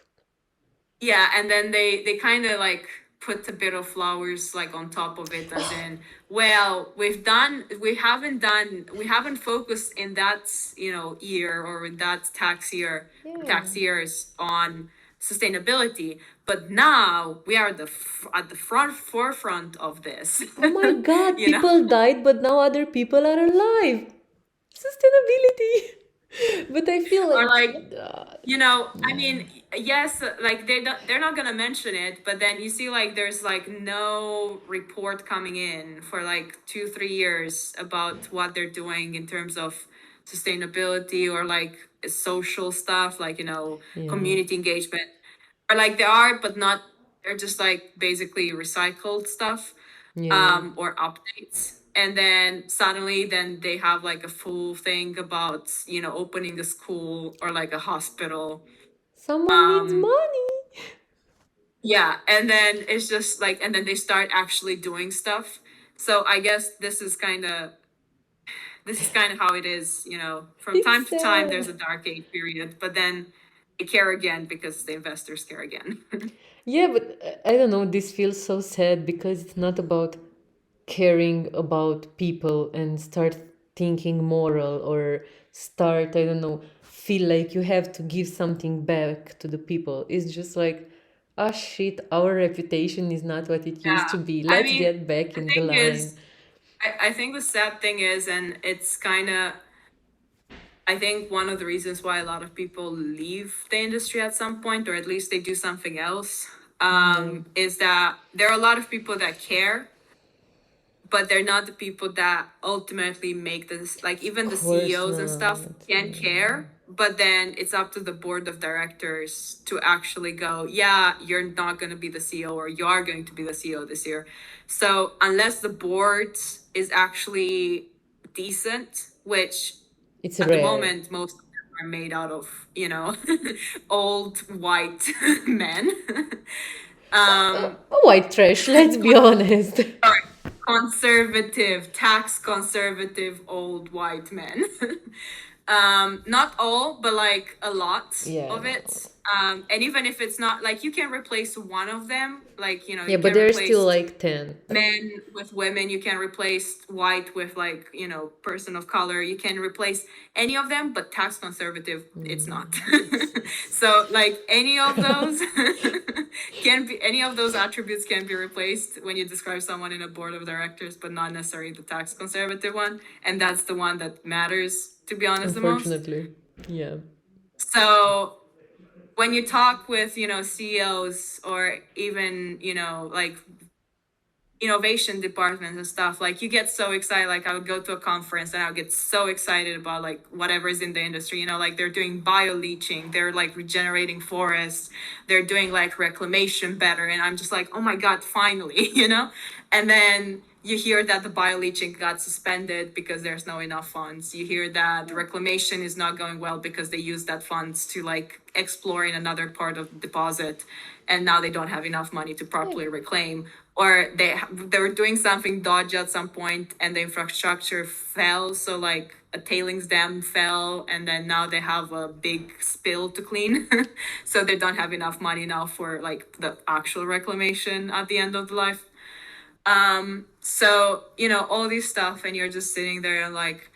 yeah, and then they kind of like put a bit of flowers like on top of it, as in, well, we haven't focused in that, you know, year or in that Yeah. tax years on sustainability, but now we are at the forefront of this. Oh my God, You know. people died, but now other people are alive. Sustainability. But I feel Or like, like, you know, I yeah. mean, yes, like they're not gonna mention it, but then you see like there's like no report coming in for like 2 3 years about what they're doing in terms of sustainability or like social stuff, like, you know, Yeah. community engagement. Or like they are, but not, they're just like basically recycled stuff, Yeah. or updates. And then suddenly then they have like a full thing about, you know, opening a school or like a hospital. Someone needs um money. yeah, and then it's just like, and then they start actually doing stuff. So I guess this is kind of how it is, you know, from time It's to time sad. there's a dark age period, but then they care again because the investors care again. Yeah, but I don't know, this feels so sad because it's not about caring about people and start thinking moral or start, I don't know, feel like you have to give something back to the people. It's just like, ah, shit, our reputation is not what it used Yeah, to be. I Let's mean, get back the in the thing line. is, I think the sad thing is, and it's kind of, I think one of the reasons why a lot of people leave the industry at some point, or at least they do something else, Yeah, is that there are a lot of people that care, but they're not the people that ultimately make this. Like of even the course CEOs and stuff not. can Yeah. care, but then it's up to the board of directors to actually go, yeah, you're not going to be the CEO, or you are going to be the CEO this year. So unless the board is actually decent, which It's at the rare. moment most of them are made out of, you know, old white men. White trash, let's be honest. Sorry, conservative, tax conservative old white men. Not all, but like a lot Yeah. of it. And even if it's not, like, you can replace one of them, like, you know, Yeah, you but can there are still replace like 10. men with women, you can replace white with, like, you know, person of color, you can replace any of them, but tax conservative, it's not. It's So like any of those can be, any of those attributes can be replaced when you describe someone in a board of directors, but not necessarily the tax conservative one, and that's the one that matters, to be honest, the most. unfortunately. Yeah. So when you talk with, you know, CEOs, or even, you know, like innovation departments and stuff, like, you get so excited. Like, I would go to a conference and I would get so excited about like whatever is in the industry, you know, like they're doing bio leaching, they're like regenerating forests, they're doing like reclamation better, and I'm just like, oh my god, finally. You know. And then you hear that the bio leaching got suspended because there's no enough funds. You hear that the reclamation is not going well because they use that funds to like explore in another part of the deposit, and now they don't have enough money to Yeah. properly reclaim. Or they were doing something dodgy at some point and the infrastructure fell, so like a tailings dam fell, and then now they have a big spill to clean. So they don't have enough money now for like the actual reclamation at the end of the life. So, you know, all these stuff, and you're just sitting there and like,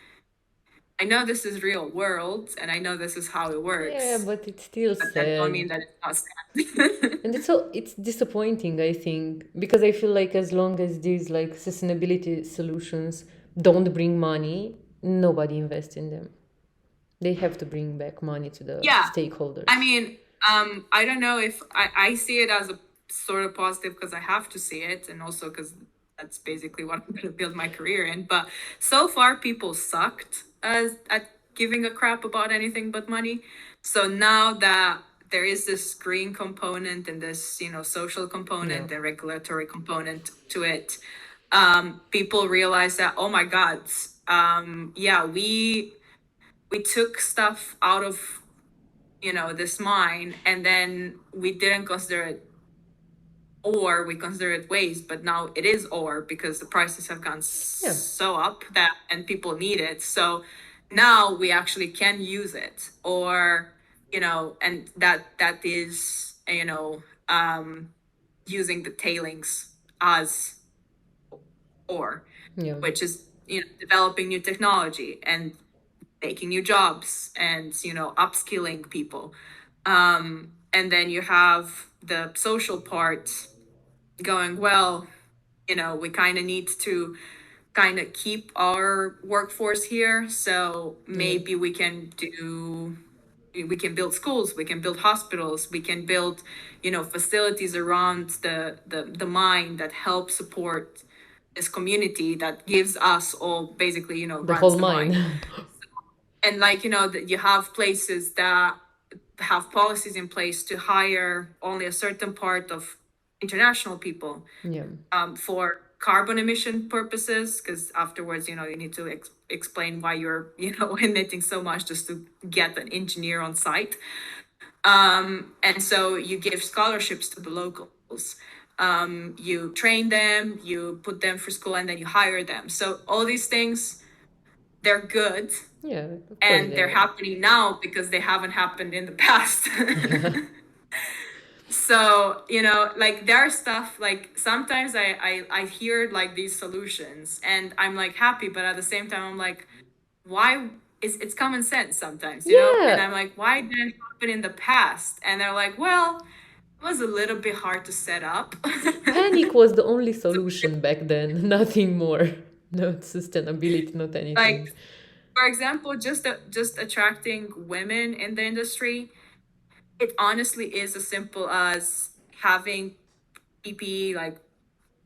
I know this is real world and I know this is how it Yeah, works, but it's still but that don't mean sad. that it's not sad. And it's disappointing, I think, because I feel like as long as these like sustainability solutions don't bring money, nobody invests in them. They have to bring back money to the Yeah, I stakeholders. mean, I don't know if I see it as a sort of positive because I have to see it, and also because that's basically what I'm going to build my career in. But so far, people sucked as at giving a crap about anything but money. So now that there is this green component and this, you know, social Yeah. component and regulatory component to it, people realize that, oh my God, yeah, we took stuff out of, you know, this mine, and then we didn't consider it ore, we consider it waste, but now it is ore because the prices have gone Yeah. so up that, and people need it. So now we actually can use it, or and that is using the tailings as or Yeah. which is developing new technology and making new jobs and upskilling people. And then you have the social part going, well, we kind of need to kind of keep our workforce here, so Yeah. maybe we can build schools, we can build hospitals, we can build facilities around the mine that help support this community that gives us all, basically, The runs whole the mine. mine. And that you have places that have policies in place to hire only a certain part of international people, Yeah. for carbon emission purposes, because afterwards you need to explain why you're emitting so much just to get an engineer on site. And so you give scholarships to the locals. You train them, you put them for school, and then you hire them. So all these things, they're good, Yeah, of course and they they're are. happening now because they haven't happened in the past. Yeah. So like, there are stuff, like, sometimes I hear like these solutions and I'm like happy, but at the same time I'm like, why? It's common sense sometimes, and Yeah. I'm like, why didn't it happen in the past? And they're like, well, it was a little bit hard to set up. Panic was the only solution back then, nothing more. Not sustainability, not anything. Like, for example, just attracting women in the industry, it honestly is as simple as having PPE, like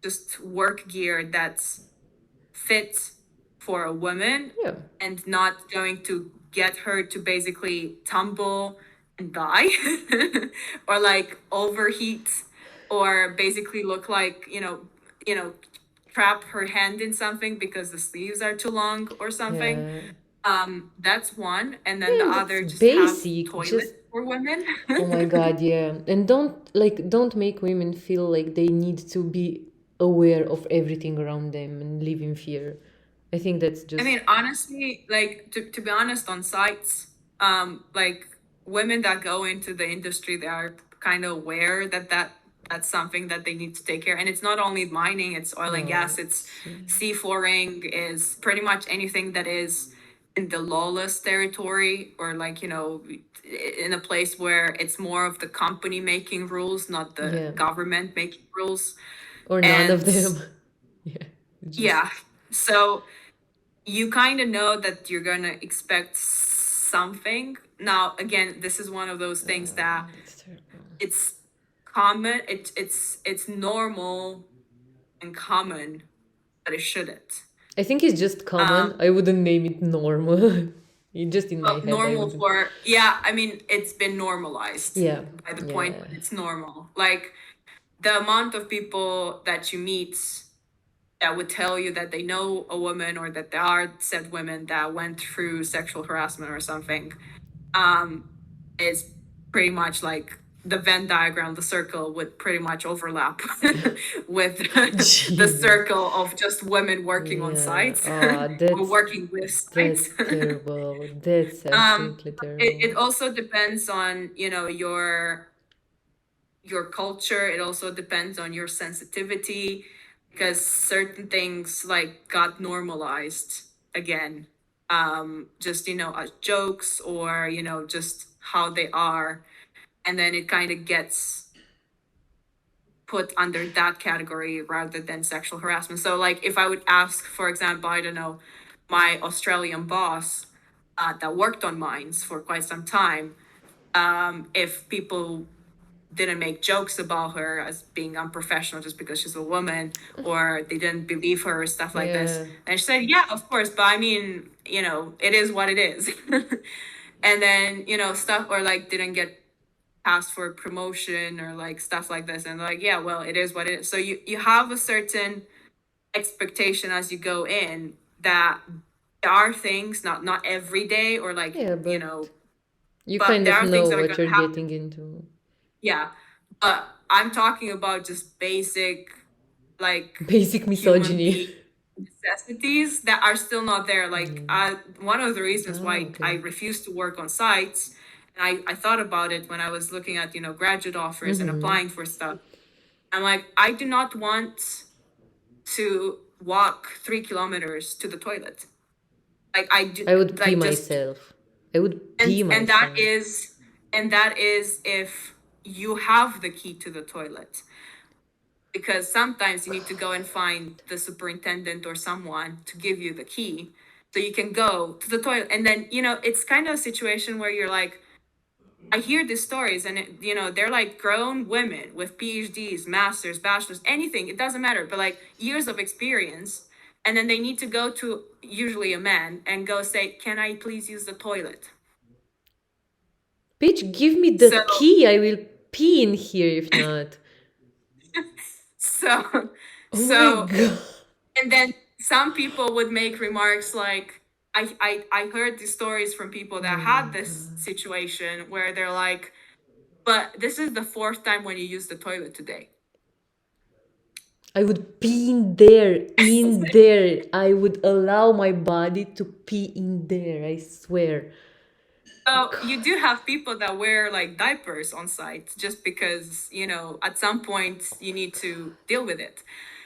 just work gear that's fit for a woman Yeah. and not going to get her to basically tumble and die, or like overheat, or basically look like trap her hand in something because the sleeves are too long or something. Yeah. That's one. And then Yeah, the and other, that's just have basic. toilets Just for women. oh my god, yeah. And don't make women feel like they need to be aware of everything around them and live in fear. I think that's I just mean, honestly, like, to be honest, on sites, like, women that go into the industry, they are kind of aware that's something that they need to take care. And it's not only mining, it's oil and no, gas, it's it's seafaring, is pretty much anything that is in the lawless territory, or like, in a place where it's more of the company making rules, not the yeah, government making rules. or none of And them. Yeah, just yeah, so you kind of know that you're going to expect something. Now, again, this is one of those things that that's terrible. it's common, it's normal and common, but it shouldn't. I think it's just Um, common. I wouldn't name it normal. Just in my well, head, I normal wouldn't. for, yeah, I mean, it's been normalized Yeah, by the point yeah, that it's normal. Like, the amount of people that you meet that would tell you that they know a woman, or that there are said women that went through sexual harassment or something, um, is pretty much like the Venn diagram, the circle would pretty much overlap with the Jesus. circle of just women working on Yeah. sites, Ah, or working with sites. that's terrible. That's absolutely It terrible. also depends on your culture. It also depends on your sensitivity, because certain things like got normalized again, just as jokes, or just how they are, and then it kind of gets put under that category rather than sexual harassment. So, like, if I would ask, for example, I don't know, my Australian boss, that worked on mines for quite some time, if people didn't make jokes about her as being unprofessional just because she's a woman, or they didn't believe her or stuff like this. Yeah. And she said, yeah, of course, but I mean, it is what it is. And then, stuff, or like didn't get passed for promotion or like stuff like this. And like, yeah, well, it is what it is. So you have a certain expectation as you go in, that there are things, not every day, or like, Yeah, but you but kind there of are things know that are what going you're to happen. getting into. Yeah, but I'm talking about just basic, like, Basic human misogyny. being. necessities that are still not there. Like one of the reasons Ah, why I okay. refuse to work on sites, and I thought about it when I was looking at, graduate offers and applying for stuff. I'm like, I do not want to walk 3 kilometers to the toilet. Like I do, I would pee like just myself. I would and pee and that myself. is and that is if you have the key to the toilet, because sometimes you need to go and find the superintendent or someone to give you the key so you can go to the toilet. And then, it's kind of a situation where you're like, I hear these stories, and they're like grown women with PhDs, masters, bachelors, anything, it doesn't matter, but like years of experience. And then they need to go to usually a man and go say, can I please use the toilet? Bitch, give me the So, key. I will pee in here if not. so, Oh my so god. and then some people would make remarks like, I heard these stories from people that Oh my had this god. situation where they're like, but this is the fourth time when you use the toilet today. I would pee in there. In there. I would allow my body to pee in there. I swear. So you do God. have people that wear like diapers on site just because, at some point you need to deal with it.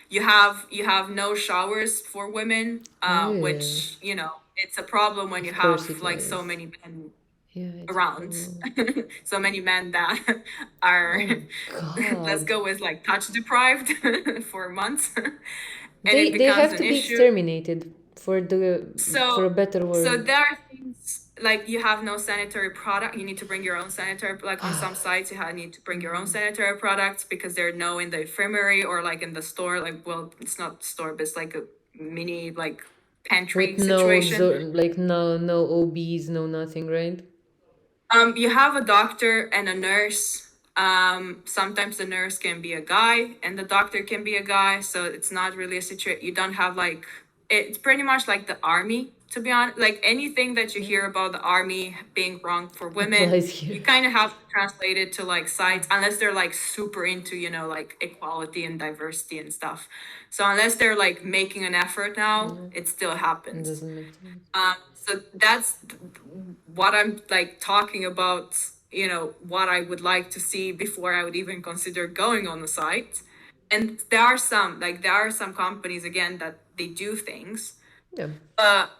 You have no showers for women, Yeah. which, it's a problem when you Of have course it like so is. many men Yeah, it's a around. problem. So many men that are, Oh my let's god. go with like touch deprived for months, and it They becomes have an to be issue. exterminated for So a better so word. there are things like you have no sanitary product. You need to bring your own sanitary, like on some sites need to bring your own sanitary products because there are no in the infirmary or like in the store. Like, well, it's not store, but it's like a mini like pantry With no situation. like no OBs, no nothing, right? You have a doctor and a nurse. Sometimes the nurse can be a guy and the doctor can be a guy, so it's not really a situation. You don't have like, it's pretty much like the army, to be honest. Like anything that you Yeah. hear about the army being wrong for women, Applies here. you kind of have to translate it to like sites, unless they're like super into, like equality and diversity and stuff. So unless they're like making an effort now, Yeah. it still It happens. doesn't make sense. So that's what I'm like talking about, what I would like to see before I would even consider going on the site. And there are some companies again that they do things, Yeah. but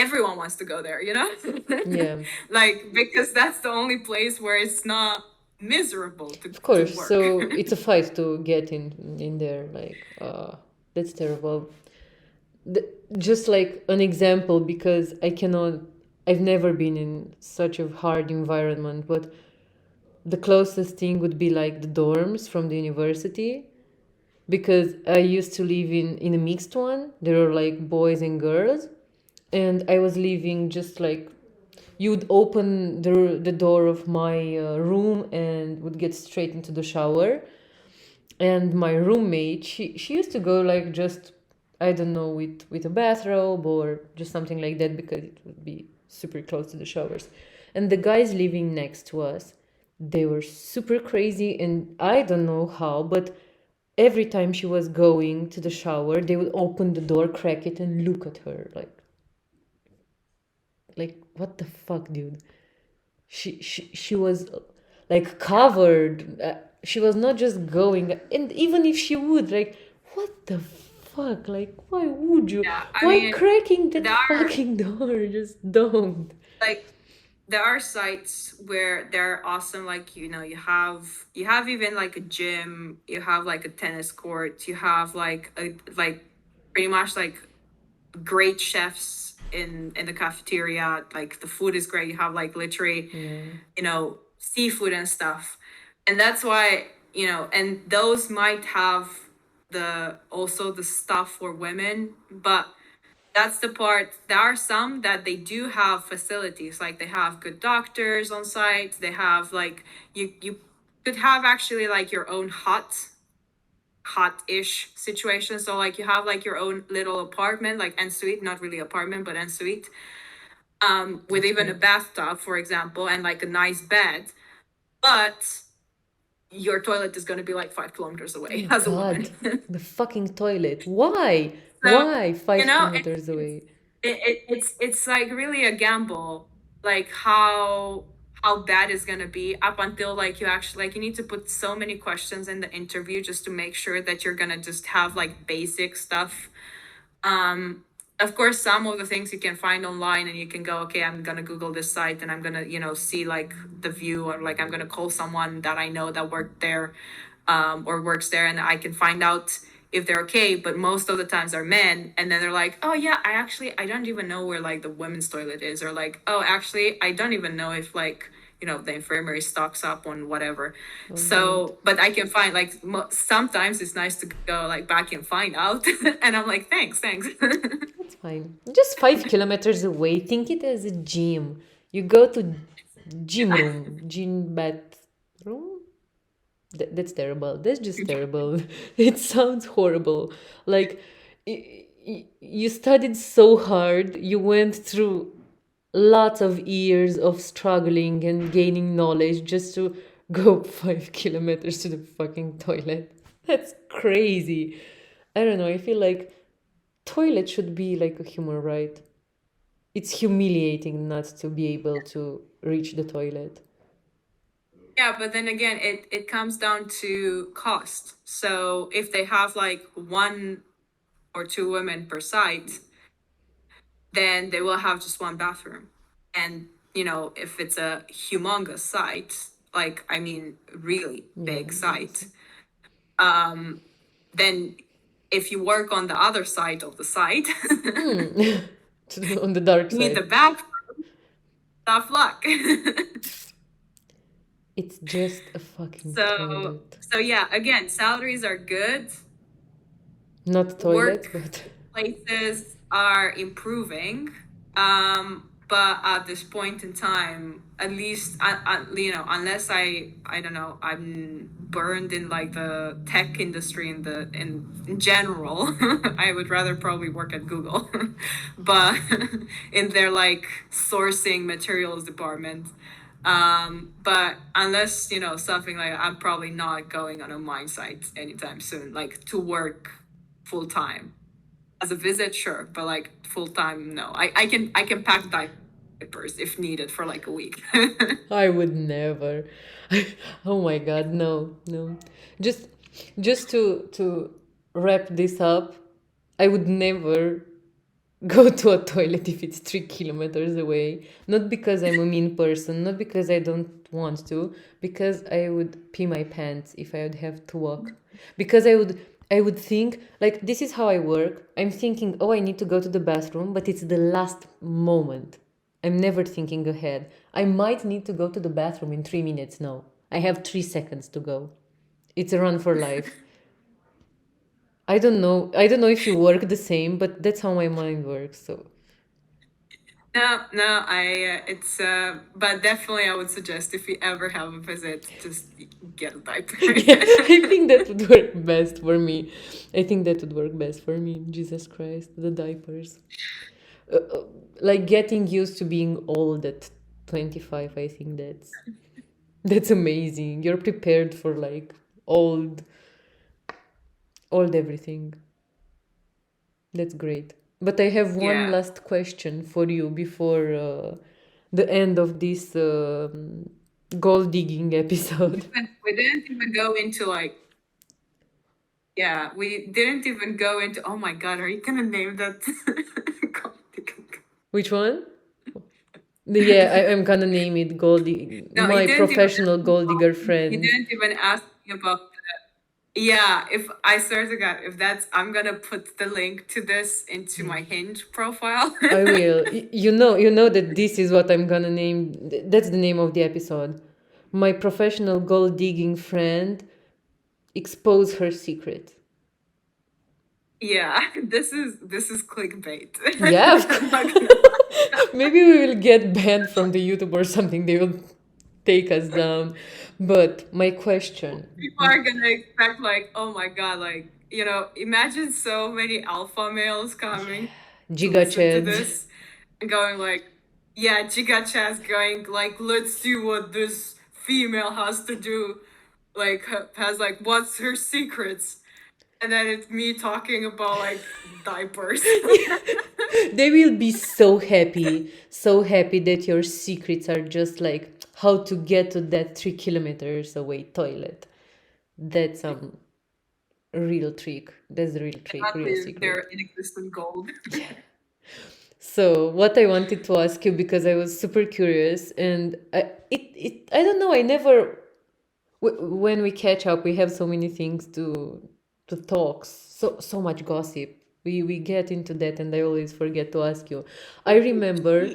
everyone wants to go there, Yeah. like because that's the only place where it's not miserable to, Of to course. work. So it's a fight to get in there. Like, that's terrible. The, just like an example, because I cannot. I've never been in such a hard environment, but the closest thing would be like the dorms from the university, because I used to live in a mixed one. There were like boys and girls, and I was living just like, you would open the door of my room and would get straight into the shower. And my roommate, she used to go like just, I don't know, with a bathrobe or just something like that, because it would be super close to the showers. And the guys living next to us, they were super crazy, and I don't know how, but every time she was going to the shower, they would open the door, crack it, and look at her like what the fuck, dude. She was like covered. She was not just going, and even if she would, like, what the fuck? Like, why would you? Yeah, I Why mean, cracking that there are fucking door? Just don't. like there are sites where they're awesome, like you have even like a gym, you have like a tennis court, you have like pretty much like great chefs in the cafeteria, like the food is great, you have like literally Yeah. seafood and stuff. And that's why, and those might have the stuff for women, but that's the part. There are some that they do have facilities, like they have good doctors on site. They have like you could have actually like your own hot-ish situation. So like you have like your own little apartment, like en suite, not really apartment, but en suite, with That's even a great. bathtub, for example, and like a nice bed. But your toilet is going to be like 5 kilometers Oh away my as a woman. god. The fucking toilet. Why? So, Why you five know, kilometers away? it's like really a gamble, like how bad it's gonna be up until like you actually like you need to put so many questions in the interview just to make sure that you're gonna just have like basic stuff. um of course, some of the things you can find online and you can go, okay, I'm gonna Google this site and I'm gonna, see like the view, or like I'm gonna call someone that I know that worked there, or works there, and I can find out if they're okay. But most of the times are men, and then they're like, oh yeah, I don't even know where like the women's toilet is, or like, oh, actually I don't even know if like, the infirmary stocks up on whatever. Oh God. So, but I can find like sometimes it's nice to go like back and find out, and I'm like, thanks. That's fine. Just 5 kilometers away. Think it as a gym. You go to gym room, gym bathroom. That's terrible. That's just terrible. It sounds horrible. Like you studied so hard. You went through lots of years of struggling and gaining knowledge just to go 5 kilometers to the fucking toilet. That's crazy. I don't know. I feel like toilet should be like a human right. It's humiliating not to be able to reach the toilet. Yeah, but then again, it comes down to cost. So if they have like one or two women per site, then they will have just one bathroom. And, if it's a humongous site, like, I mean, really Yeah, big site, obviously. then if you work on the other side of the site, On the dark you need the side. bathroom, tough luck. It's just a fucking so, toilet. so yeah, again, salaries are good. Not toilets, but Workplaces are improving, but at this point in time, at least unless I don't know, I'm burned in like the tech industry in general. I would rather probably work at Google, but in their like sourcing materials department. But unless something like, I'm probably not going on a mine site anytime soon, like to work full time. As a visit, sure, but like full time, no. I can pack diapers if needed for like a week. I would never. Oh my god, no, no. Just just to wrap this up, I would never go to a toilet if it's 3 kilometers away. Not because I'm a mean person, not because I don't want to, because I would pee my pants if I would have to walk. Because I would think like this is how I work. I'm thinking, oh, I need to go to the bathroom, but it's the last moment. I'm never thinking ahead. I might need to go to the bathroom in 3 minutes now. I have 3 seconds to go. It's a run for life. I don't know. I don't know if you work the same, but that's how my mind works. So No, I it's but definitely I would suggest if you ever have a visit, just get a diaper. yeah, I think that would work best for me. I think that would work best for me. Jesus Christ, the diapers. Like getting used to being old at 25. I think that's amazing. You're prepared for like old, old everything. That's great. But I have one Yeah. last question for you before the end of this gold digging episode. We didn't even go into like, yeah, we didn't even go into, oh my god, are you gonna name that? Which one? Yeah, I'm gonna name it Goldie, No, he my didn't even professional gold digger he friend. didn't even ask me about. Yeah, if I swear to God, if that's, I'm gonna put the link to this into Yeah, my Hinge profile. I will. You know that this is what I'm gonna name. That's the name of the episode. My professional gold digging friend expose her secret. Yeah, this is clickbait. Yeah, of I'm not course. gonna. Maybe we will get banned from the YouTube or something. They will take us down. But my question, People are gonna expect like, oh my God, like, imagine so many alpha males coming to Giga listen to Chads. this and going like, yeah, Giga Chaz going like, let's see what this female has to do, like has like, what's her secrets? And then it's me talking about like diapers. They will be so happy that your secrets are just like how to get to that 3 kilometers away toilet. That's real trick. That's the real trick, real Exactly, secret. they're inexistent gold. So what I wanted to ask you, because I was super curious, and I don't know, I never, when we catch up, we have so many things to talk, so much gossip. We get into that, and I always forget to ask you. I remember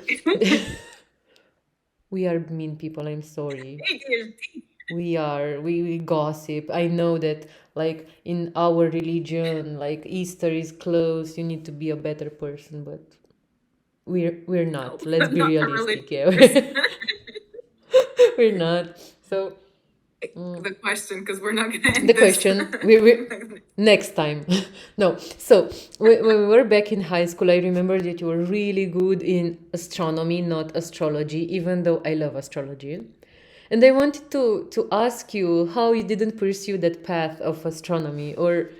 we are mean people. I'm sorry. ADHD. We gossip. I know that, like, in our religion, like, Easter is close, you need to be a better person, but we're No, not. Let's I'm be not a religious realistic. Yeah. person. We're not. So The question, because we're not gonna the end this. question, we next time. No. So when we were back in high school, I remember that you were really good in astronomy, not astrology, even though I love astrology. And I wanted to ask you how you didn't pursue that path of astronomy, or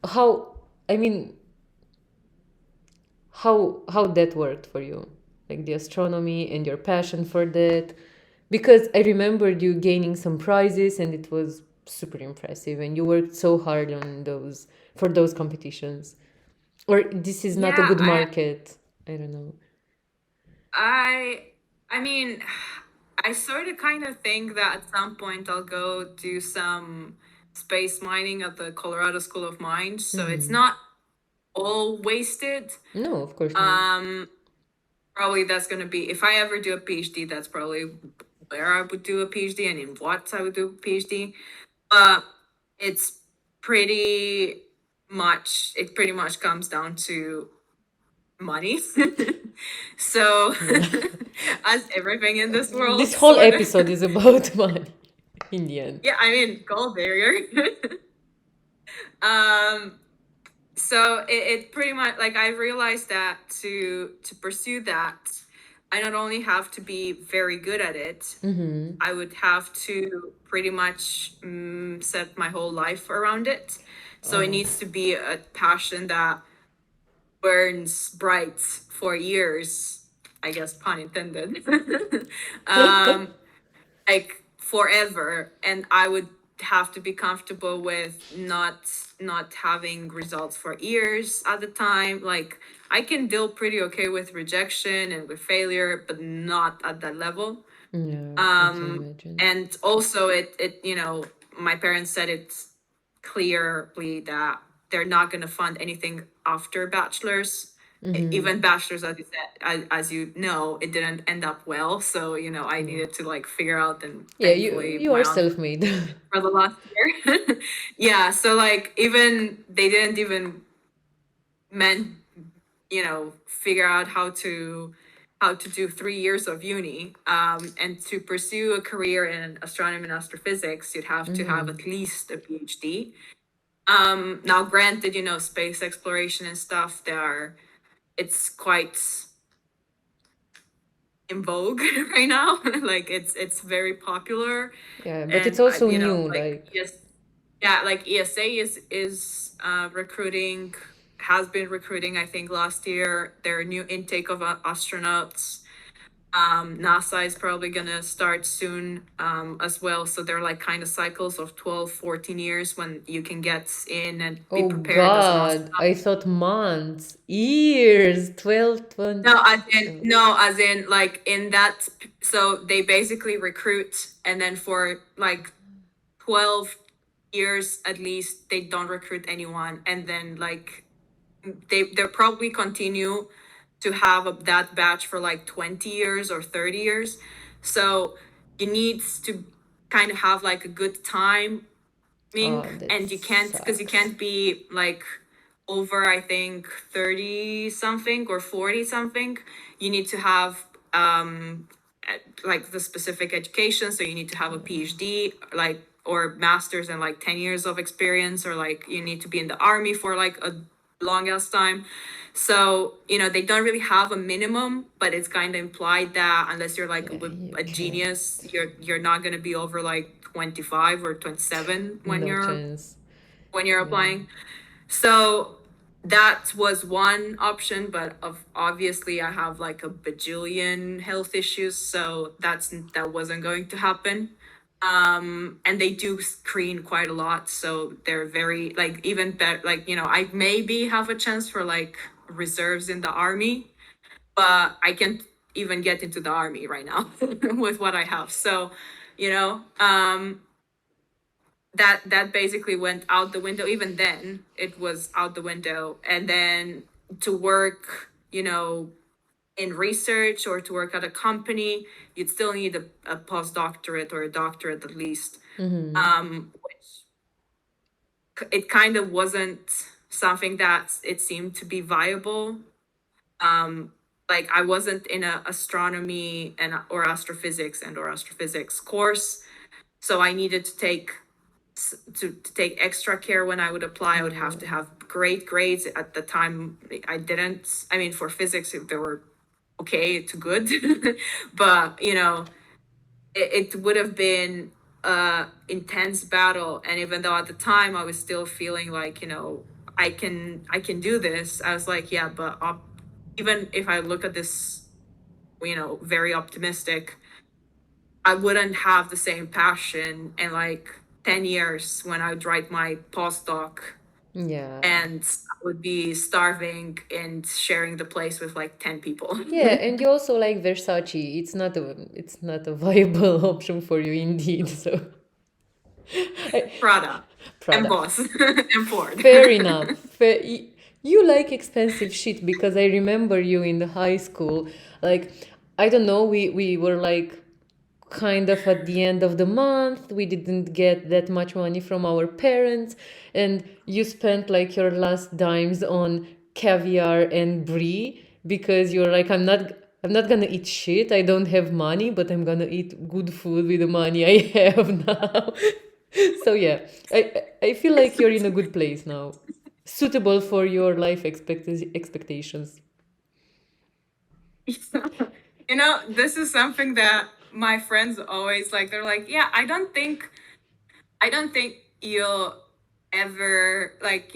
how, I mean, how that worked for you, like the astronomy and your passion for that, because I remembered you gaining some prizes and it was super impressive, and you worked so hard on those, for those competitions. Or this is not a Yeah, good market, I don't know. I, I mean, I sort of kind of think that at some point I'll go do some space mining at the Colorado School of Mines, so it's not all wasted. No, of course not. Um, Probably that's gonna be, if I ever do a PhD, that's probably where I would do a PhD and in what I would do a PhD. It's pretty it pretty much comes down to money. So, Yeah. as everything in this world, This whole sort of. episode is about money in the end. Yeah, I mean, goal barrier. um, so it pretty much, like, I realized that to pursue that, I not only have to be very good at it, I would have to pretty much set my whole life around it. So it Oh. needs to be a passion that burns bright for years, I guess, pun intended. um, like forever, and I would have to be comfortable with not having results for years at the time. Like, I can deal pretty okay with rejection and with failure, but not at that level. Yeah, I can imagine. And also, it my parents said it's clearly that they're not going to fund anything after bachelor's. Even bachelor's, as you said, as you know, it didn't end up well, so I needed to like figure out, and Yeah, thankfully you my are aunt self-made. for the last year. Yeah, so like, even they didn't even meant figure out how to do 3 years of uni, and to pursue a career in astronomy and astrophysics, you'd have to have at least a PhD. Now, granted, space exploration and stuff, it's quite in vogue right now. Like, it's very popular. Yeah, but it's And also new, like, like. yes, yeah, like ESA is recruiting, has been recruiting, I think, last year, their new intake of astronauts. NASA is probably gonna start soon, as well. So they're like kind of cycles of 12, 14 years when you can get in and be Oh prepared as an God, astronaut. I thought months, years, 12, 20. Oh. No, as in, like, in that, so they basically recruit, and then for like 12 years at least, they don't recruit anyone, and then, like, they'll probably continue to have that batch for like 20 years or 30 years. So you need to kind of have like a good timing, Oh, that and you can't, because you sucks. can't be like over, I think, 30 something or 40 something. You need to have like the specific education, so you need to have a PhD, like, or masters, and like 10 years of experience, or like you need to be in the army for like a long ass time. So they don't really have a minimum, but it's kind of implied that unless you're like Yeah, you a can't. genius, you're not going to be over like 25 or 27 when No you're chance. when you're Yeah. applying. So that was one option, but obviously I have like a bajillion health issues, so that wasn't going to happen. And they do screen quite a lot, so they're very like even better. Like I maybe have a chance for like reserves in the army, but I can't even get into the army right now with what I have. So, you know, that basically went out the window. Even then it was out the window. And then to work, in research or to work at a company, you'd still need a postdoctorate or a doctorate at least. It kind of wasn't something that it seemed to be viable. Like I wasn't in a astronomy and or astrophysics course, so I needed to take extra care when I would apply. I would have to have great grades. At the time, I didn't. I mean, for physics, they were okay to good, but it would have been a intense battle. And even though at the time I was still feeling like I can do this, I was like, yeah, but even if I look at this, very optimistic, I wouldn't have the same passion in like 10 years when I'd write my postdoc Yeah. and I would be starving and sharing the place with like 10 people. Yeah, and you also like Versace. It's not a viable option for you indeed. So Prada and Prada. Boss and Ford. Fair enough. You like expensive shit because I remember you in the high school. Like, I don't know, we were like kind of at the end of the month. We didn't get that much money from our parents, and you spent like your last dimes on caviar and brie because you're like, I'm not gonna eat shit. I don't have money, but I'm gonna eat good food with the money I have now. So yeah, I feel like you're in a good place now, suitable for your life expectations. This is something that my friends always like. They're like, yeah, I don't think you'll ever like,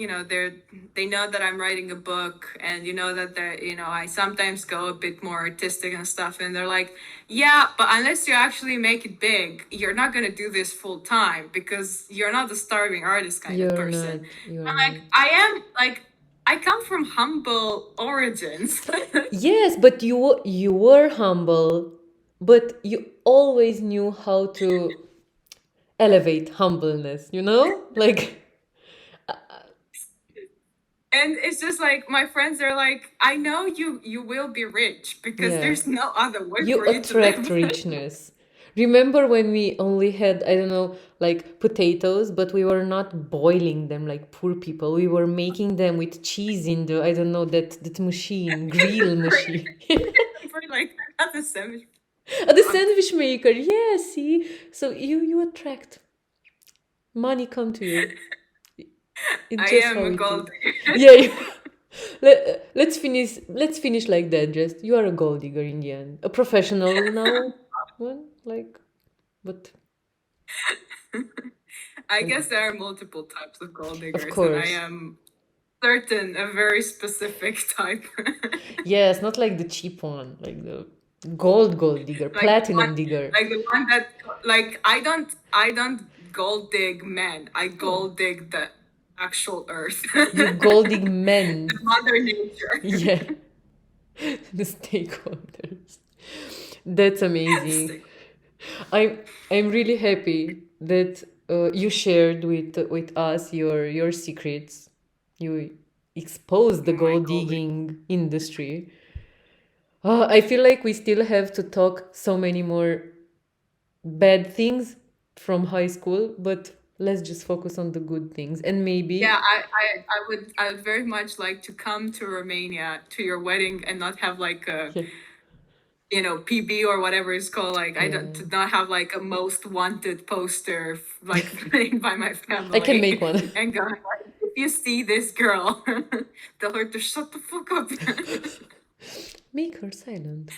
they know that I'm writing a book, and that I sometimes go a bit more artistic and stuff, and they're like, yeah, but unless you actually make it big, you're not going to do this full time because you're not a starving artist kind of You're person. not. You're I'm not. like, I am like, I come from humble origins. Yes, but you were humble, but you always knew how to elevate humbleness. Like And it's just like my friends are like, I know you will be rich because yeah. there's no other way You for you to attract live. richness. Remember when we only had, I don't know, like potatoes, but we were not boiling them like poor people. We were making them with cheese in the, I don't know, that machine, grill machine. For like not the sandwich. The sandwich maker. Yeah, see? So you attract money come to you. It's I just am how a it is. gold digger. Yeah. Let's finish like that. Just you are a gold digger in the end. A professional now. Well, like but I guess there are multiple types of gold of diggers, and I course. am certain a very specific type. Yes, not like the cheap one, like the gold digger, Like the one platinum digger. like the one that like I don't gold dig men. I Oh, gold dig the actual earth. you golding men. Mother nature. Yeah, the stakeholders. That's amazing. I'm I'm really happy that you shared with us your secrets. You exposed the My gold gold. digging industry. I feel like we still have to talk so many more bad things from high school, but let's just focus on the good things and Yeah, maybe I would very much like to come to Romania to your wedding and not have like a yeah, PB or whatever it's called. Like I don't yeah. to not have like a most wanted poster like made by my I can make family one. and going like, if you see this girl, tell her to shut the fuck up. Make her silent.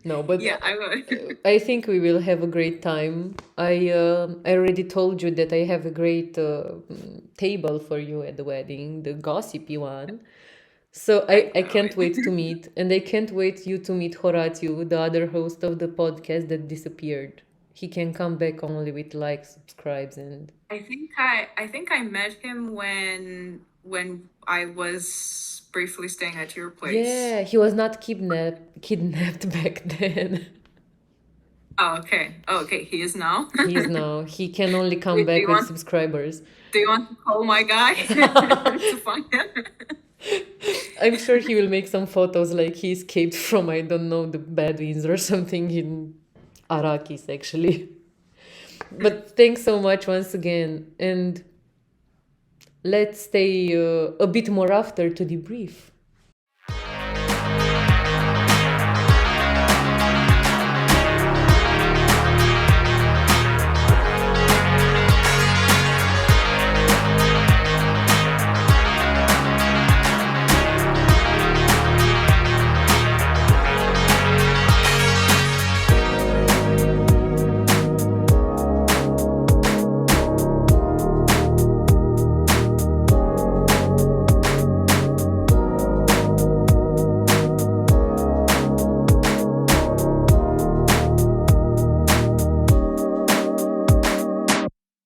No, but Yeah, I would. I think we will have a great time. I already told you that I have a great table for you at the wedding, the gossipy one. So I I know can't wait to it. meet, and I can't wait you to meet Horatio, the other host of the podcast that disappeared. He can come back only with likes, subscribes, and I think I met him when I was briefly staying at your place. yeah, he was not kidnapped back then. Oh, okay. Oh, okay. He is now. He is now. He can only come Wait, back with subscribers. do you want to call my guy to find him? I'm sure he will make some photos like he escaped from, I don't know, the Bedouins or something in Arrakis, actually. But thanks so much once again. And let's stay a bit more after to debrief.